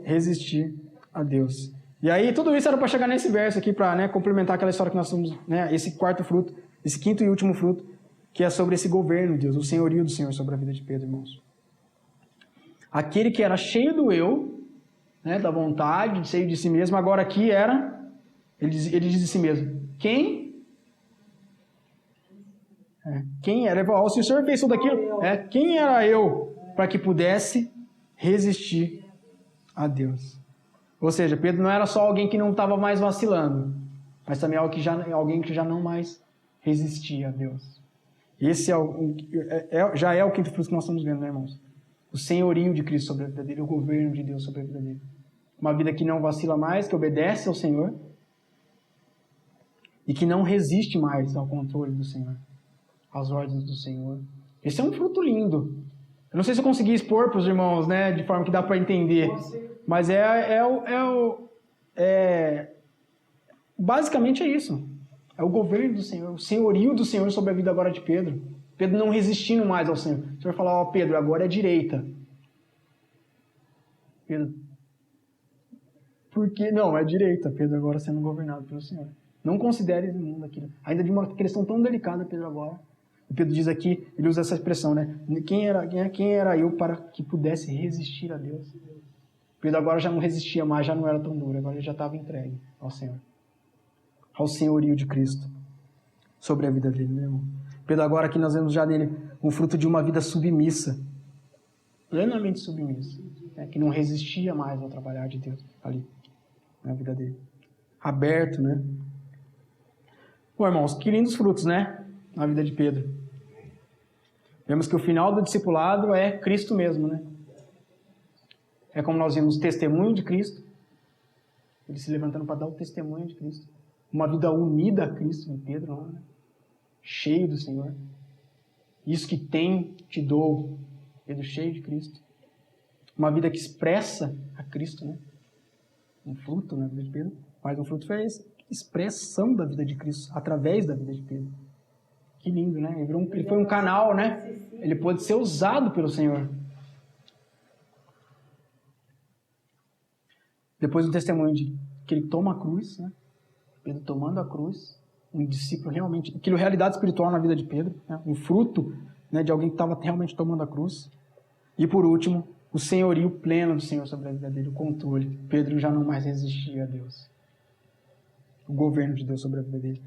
resistir a Deus? E aí tudo isso era para chegar nesse verso aqui, para, né, complementar aquela história que nós somos, né, esse quarto fruto, esse quinto e último fruto, que é sobre esse governo de Deus, o senhorio do Senhor sobre a vida de Pedro, irmãos. Aquele que era cheio do eu, né, da vontade, cheio de si mesmo, agora aqui era, ele diz de si mesmo, quem era? O Senhor fez tudo aquilo. Quem era eu para que pudesse resistir a Deus? Ou seja, Pedro não era só alguém que não estava mais vacilando, mas também alguém que já não mais resistia a Deus. Esse já é o quinto fruto que nós estamos vendo, né, irmãos? O senhorio de Cristo sobre a vida dele, o governo de Deus sobre a vida dele. Uma vida que não vacila mais, que obedece ao Senhor e que não resiste mais ao controle do Senhor, às ordens do Senhor. Esse é um fruto lindo. Eu não sei se eu consegui expor para os irmãos, né, de forma que dá para entender, mas basicamente é isso. É o governo do Senhor, o senhorio do Senhor sobre a vida agora de Pedro. Pedro não resistindo mais ao Senhor. O Senhor fala, Pedro, agora é direita. Pedro, por que? Não, é direita. Pedro agora sendo governado pelo Senhor. Não considere imundo aquilo. Ainda de uma questão tão delicada, Pedro agora. E Pedro diz aqui, ele usa essa expressão, né? Quem era eu para que pudesse resistir a Deus? Pedro agora já não resistia mais, já não era tão duro. Agora ele já estava entregue ao Senhor. Ao senhorio de Cristo. Sobre a vida dele, meu irmão. Pedro agora aqui nós vemos já nele um fruto de uma vida submissa. Plenamente submissa. Que não resistia mais ao trabalhar de Deus ali. Na vida dele. Aberto, né? Bom, irmãos, que lindos frutos, né? Na vida de Pedro. Vemos que o final do discipulado é Cristo mesmo, né? É como nós vimos o testemunho de Cristo. Ele se levantando para dar o testemunho de Cristo. Uma vida unida a Cristo em Pedro, né? Cheio do Senhor. Isso que tem, te dou. Pedro cheio de Cristo. Uma vida que expressa a Cristo, né? Um fruto na vida de Pedro. Mas um fruto foi a expressão da vida de Cristo, através da vida de Pedro. Que lindo, né? Ele foi um canal, né? Ele pôde ser usado pelo Senhor. Depois do testemunho de que ele toma a cruz, né? Pedro tomando a cruz. Um discípulo realmente, aquilo realidade espiritual na vida de Pedro, né? Um fruto, né, de alguém que estava realmente tomando a cruz. E por último, o senhorio pleno do Senhor sobre a vida dele, o controle. Pedro já não mais resistia a Deus. O governo de Deus sobre a vida dele.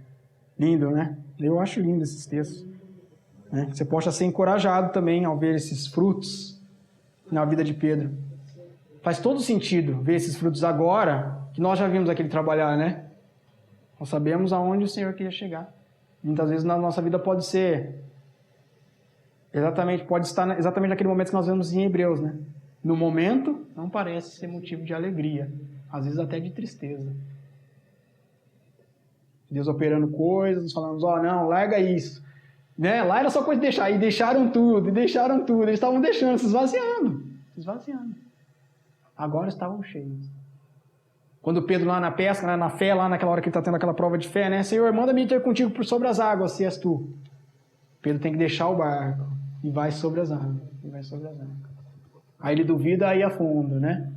Lindo, né? Eu acho lindo esses textos. Né? Você possa ser encorajado também ao ver esses frutos na vida de Pedro. Faz todo sentido ver esses frutos agora, que nós já vimos aquele trabalhar, né? Nós sabemos aonde o Senhor queria chegar. Muitas vezes na nossa vida pode estar exatamente naquele momento que nós vemos em Hebreus, né? No momento, não parece ser motivo de alegria, às vezes até de tristeza. Deus operando coisas, falando, não, larga isso. Né? Lá era só coisa de deixar, e deixaram tudo, eles estavam deixando, se esvaziando. Agora estavam cheios. Quando Pedro lá na pesca, né, na fé, lá naquela hora que ele está tendo aquela prova de fé, né? Senhor, manda-me ter contigo por sobre as águas, se és tu. Pedro tem que deixar o barco e vai sobre as águas. Aí ele duvida, aí afunda, né?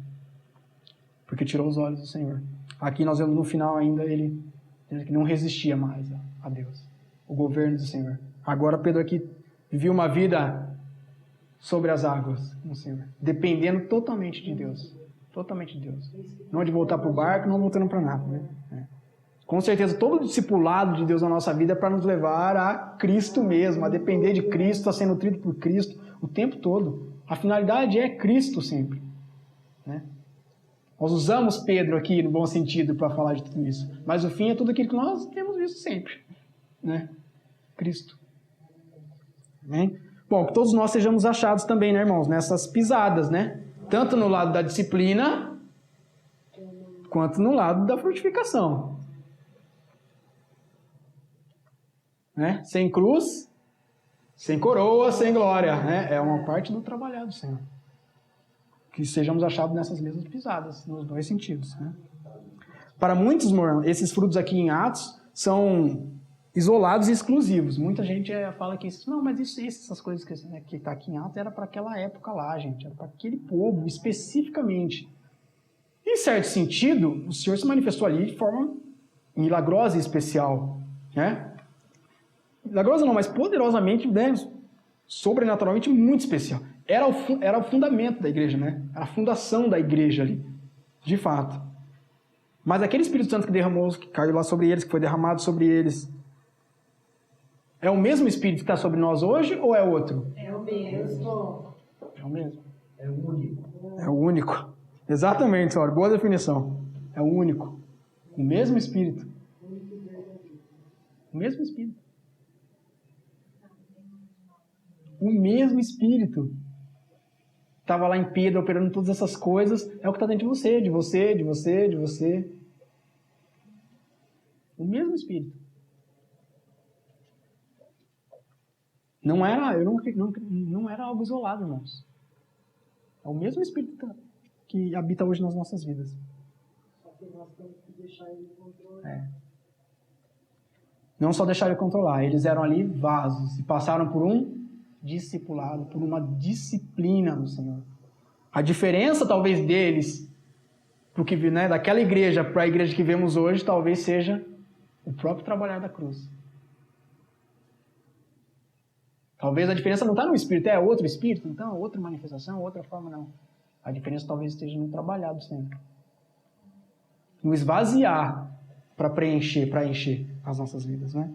Porque tirou os olhos do Senhor. Aqui nós vemos no final ainda ele que não resistia mais a Deus, o governo do Senhor. Agora Pedro aqui vivia uma vida sobre as águas com o Senhor, dependendo totalmente de Deus. Não de voltar para o barco, não voltando para nada. Né? Com certeza, todo o discipulado de Deus na nossa vida é para nos levar a Cristo mesmo, a depender de Cristo, a ser nutrido por Cristo o tempo todo. A finalidade é Cristo sempre. Né? Nós usamos Pedro aqui no bom sentido para falar de tudo isso. Mas o fim é tudo aquilo que nós temos visto sempre. Né? Cristo. Amém? Bom, que todos nós sejamos achados também, né, irmãos? Nessas pisadas, né? Tanto no lado da disciplina, quanto no lado da frutificação. Né? Sem cruz, sem coroa, sem glória. Né? É uma parte do trabalhar do Senhor. Que sejamos achados nessas mesmas pisadas, nos dois sentidos. Né? Para muitos, esses frutos aqui em Atos são isolados e exclusivos. Muita gente fala que não, mas essas coisas que está aqui em Atos era para aquela época lá, gente, era para aquele povo especificamente. Em certo sentido, o Senhor se manifestou ali de forma milagrosa e especial. Né? Milagrosa não, mas poderosamente, né? Sobrenaturalmente muito especial. Era o fundamento da igreja, né? Era a fundação da igreja ali, de fato. Mas aquele Espírito Santo que caiu lá sobre eles, que foi derramado sobre eles, é o mesmo Espírito que está sobre nós hoje ou é outro? É o mesmo. É o mesmo. É o único. É o único. Exatamente, senhora. Boa definição. É o único. O mesmo Espírito. O mesmo Espírito. O mesmo Espírito. Estava lá em Pedro operando todas essas coisas, é o que está dentro de você. O mesmo Espírito. Não era algo isolado, irmãos. É o mesmo Espírito que habita hoje nas nossas vidas. Só que nós temos que deixar ele controlar. Não só deixar ele controlar, eles eram ali vasos e passaram por um discipulado, por uma disciplina do Senhor. A diferença, talvez, deles, né, daquela igreja para a igreja que vemos hoje, talvez seja o próprio trabalhar da cruz. Talvez a diferença não está no Espírito, é outro Espírito, então, outra manifestação, outra forma, não. A diferença talvez esteja no trabalhar do Senhor. No esvaziar para encher as nossas vidas, né?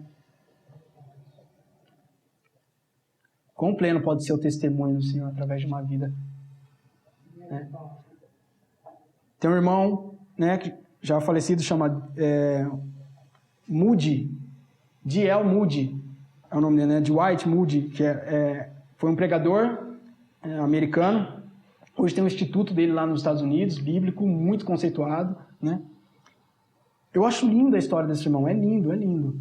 Quão pleno pode ser o testemunho do Senhor através de uma vida? Né? Tem um irmão, né, que já falecido, chama Moody, D.L. Moody, é o nome dele, né? Dwight Moody, que foi um pregador americano. Hoje tem um instituto dele lá nos Estados Unidos, bíblico, muito conceituado. Né? Eu acho linda a história desse irmão, é lindo.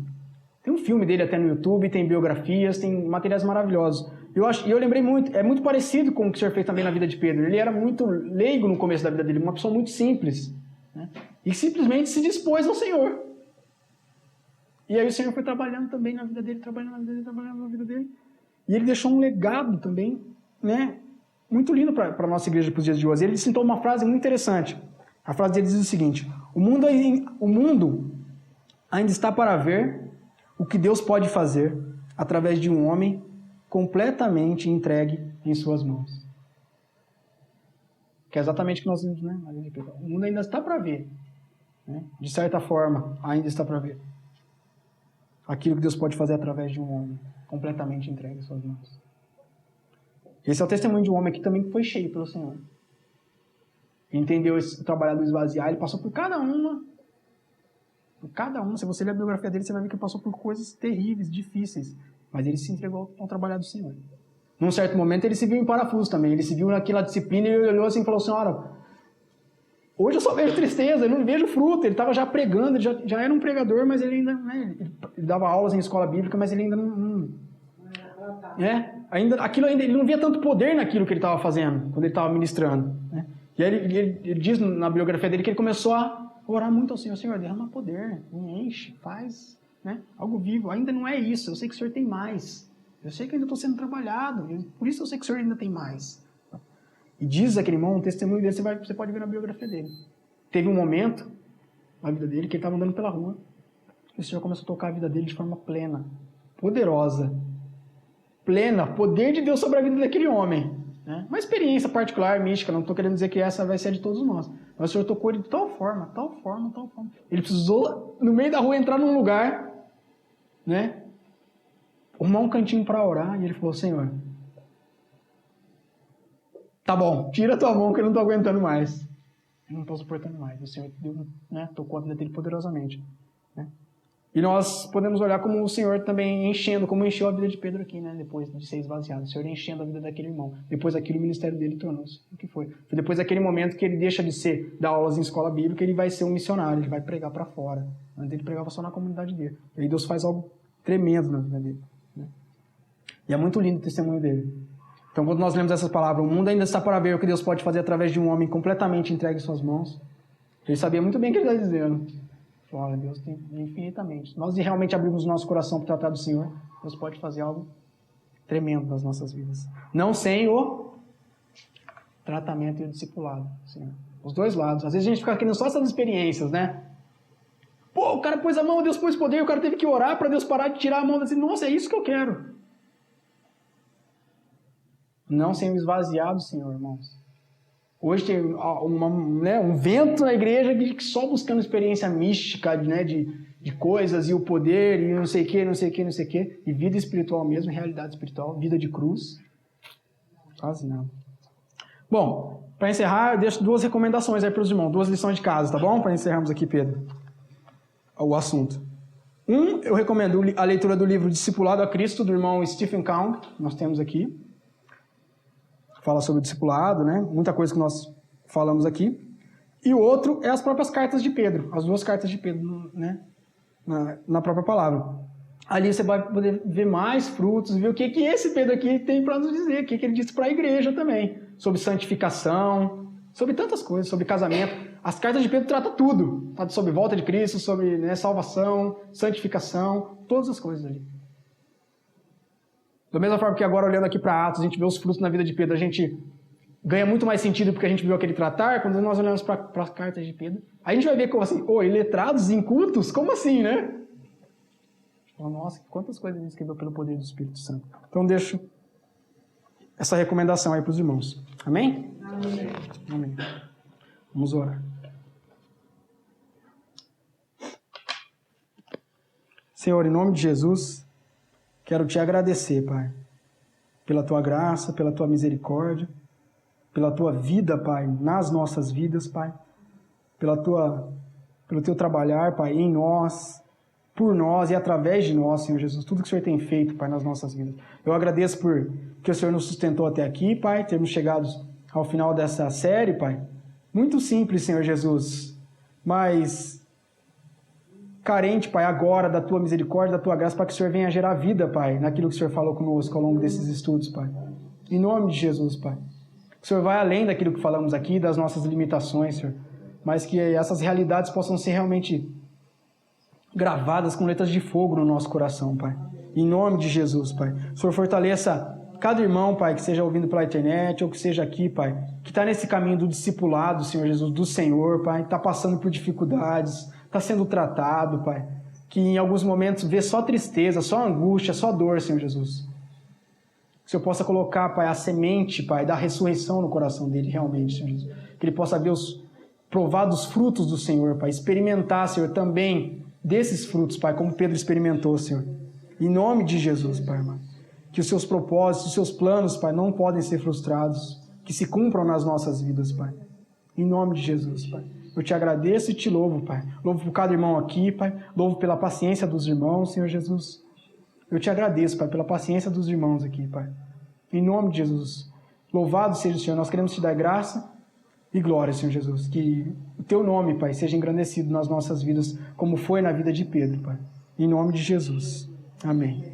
Tem um filme dele até no YouTube, tem biografias, tem materiais maravilhosos. Eu lembrei muito, é muito parecido com o que o Senhor fez também na vida de Pedro. Ele era muito leigo no começo da vida dele, uma pessoa muito simples. Né? E simplesmente se dispôs ao Senhor. E aí o Senhor foi trabalhando também na vida dele, trabalhando na vida dele. E ele deixou um legado também, né, muito lindo para a nossa igreja para os dias de hoje. Ele citou uma frase muito interessante. A frase dele diz o seguinte: o mundo ainda está para ver o que Deus pode fazer através de um homem completamente entregue em suas mãos. Que é exatamente o que nós vimos, né? O mundo ainda está para ver. Né? De certa forma, ainda está para ver aquilo que Deus pode fazer através de um homem completamente entregue em suas mãos. Esse é o testemunho de um homem que também foi cheio pelo Senhor. Entendeu esse trabalhar do esvaziar, ele passou por cada uma Cada um, se você ler a biografia dele, você vai ver que ele passou por coisas terríveis, difíceis. Mas ele se entregou ao trabalho do Senhor. Num certo momento, ele se viu em parafuso também. Ele se viu naquela disciplina e ele olhou assim e falou, Senhora, hoje eu só vejo tristeza, eu não vejo fruto. Ele estava já pregando, ele já era um pregador, mas ele ainda... Né, ele dava aulas em escola bíblica, mas ele ainda não ele não via tanto poder naquilo que ele estava fazendo, quando ele estava ministrando. Né? E aí ele diz na biografia dele que ele começou a orar muito ao Senhor. Senhor, derrama poder, me enche, faz, né, algo vivo. Ainda não é isso, eu sei que o Senhor tem mais. Eu sei que ainda estou sendo trabalhado, por isso eu sei que o Senhor ainda tem mais. E diz aquele irmão, um testemunho dele, você pode ver na biografia dele. Teve um momento na vida dele que ele estava andando pela rua e o Senhor começou a tocar a vida dele de forma plena, poderosa. Plena, poder de Deus sobre a vida daquele homem. Né? Uma experiência particular, mística, não estou querendo dizer que essa vai ser a de todos nós. Mas o Senhor tocou ele de tal forma. Ele precisou, no meio da rua, entrar num lugar, né? Arrumar um cantinho para orar, e ele falou, Senhor, tá bom, tira a tua mão que eu não estou aguentando mais. Eu não estou suportando mais. O Senhor deu, né, tocou a vida dele poderosamente. Né? E nós podemos olhar como o Senhor também enchendo, como encheu a vida de Pedro aqui, né? Depois de ser esvaziado. O Senhor enchendo a vida daquele irmão. Depois daquilo, o ministério dele tornou-se o que foi. Foi depois daquele momento que ele deixa de dar aulas em escola bíblica, ele vai ser um missionário, ele vai pregar para fora. Antes ele pregava só na comunidade dele. E aí Deus faz algo tremendo na vida dele. Né? E é muito lindo o testemunho dele. Então, quando nós lemos essas palavras, o mundo ainda está para ver o que Deus pode fazer através de um homem completamente entregue em suas mãos. Ele sabia muito bem o que ele está dizendo. Olha, Deus tem infinitamente. Nós realmente abrimos nosso coração para tratar do Senhor, Deus pode fazer algo tremendo nas nossas vidas. Não sem o tratamento e o discipulado. Senhor. Os dois lados. Às vezes a gente fica querendo só essas experiências, né? Pô, o cara pôs a mão, Deus pôs poder, o cara teve que orar para Deus parar de tirar a mão assim. Nossa, é isso que eu quero. Não sem o esvaziar do Senhor, irmãos. Hoje tem um vento na igreja que só buscando experiência mística, né, de coisas e o poder e não sei o que. E vida espiritual mesmo, realidade espiritual, vida de cruz. Quase não. Bom, para encerrar, eu deixo 2 recomendações aí para os irmãos, 2 lições de casa, tá bom? Para encerrarmos aqui, Pedro, o assunto. Eu recomendo a leitura do livro Discipulado a Cristo, do irmão Stephen Kang, nós temos aqui. Fala sobre o discipulado, né? Muita coisa que nós falamos aqui. E o outro é as próprias cartas de Pedro, as 2 cartas de Pedro, né? Na própria palavra. Ali você vai poder ver mais frutos, ver o que esse Pedro aqui tem para nos dizer, o que ele disse para a igreja também, sobre santificação, sobre tantas coisas, sobre casamento. As cartas de Pedro tratam tudo, tá? Sobre volta de Cristo, sobre, né, salvação, santificação, todas as coisas ali. Da mesma forma que agora, olhando aqui para Atos, a gente vê os frutos na vida de Pedro, a gente ganha muito mais sentido porque a gente viu aquele tratar, quando nós olhamos para as cartas de Pedro. Aí a gente vai ver como assim, iletrados, incultos? Como assim, né? Nossa, quantas coisas ele escreveu pelo poder do Espírito Santo. Então deixo essa recomendação aí para os irmãos. Amém? Amém. Amém. Vamos orar. Senhor, em nome de Jesus, quero te agradecer, Pai, pela tua graça, pela tua misericórdia, pela tua vida, Pai, nas nossas vidas, Pai, pelo teu trabalhar, Pai, em nós, por nós e através de nós, Senhor Jesus, tudo que o Senhor tem feito, Pai, nas nossas vidas. Eu agradeço por que o Senhor nos sustentou até aqui, Pai, termos chegado ao final dessa série, Pai. Muito simples, Senhor Jesus, mas carente, Pai, agora da tua misericórdia, da tua graça, para que o Senhor venha gerar vida, Pai, naquilo que o Senhor falou conosco ao longo desses estudos, Pai. Em nome de Jesus, Pai. O Senhor vai além daquilo que falamos aqui, das nossas limitações, Senhor, mas que essas realidades possam ser realmente gravadas com letras de fogo no nosso coração, Pai. Em nome de Jesus, Pai. O Senhor fortaleça cada irmão, Pai, que esteja ouvindo pela internet ou que seja aqui, Pai, que está nesse caminho do discipulado, Senhor Jesus, do Senhor, Pai, está passando por dificuldades, está sendo tratado, Pai, que em alguns momentos vê só tristeza, só angústia, só dor, Senhor Jesus. Que o Senhor possa colocar, Pai, a semente, Pai, da ressurreição no coração dele, realmente, Senhor Jesus. Que ele possa ver provar dos frutos do Senhor, Pai, experimentar, Senhor, também desses frutos, Pai, como Pedro experimentou, Senhor. Em nome de Jesus, Pai, irmão. Que os seus propósitos, os seus planos, Pai, não podem ser frustrados, que se cumpram nas nossas vidas, Pai. Em nome de Jesus, Pai. Eu te agradeço e te louvo, Pai. Louvo por cada irmão aqui, Pai. Louvo pela paciência dos irmãos, Senhor Jesus. Eu te agradeço, Pai, pela paciência dos irmãos aqui, Pai. Em nome de Jesus. Louvado seja o Senhor. Nós queremos te dar graça e glória, Senhor Jesus. Que o teu nome, Pai, seja engrandecido nas nossas vidas, como foi na vida de Pedro, Pai. Em nome de Jesus. Amém.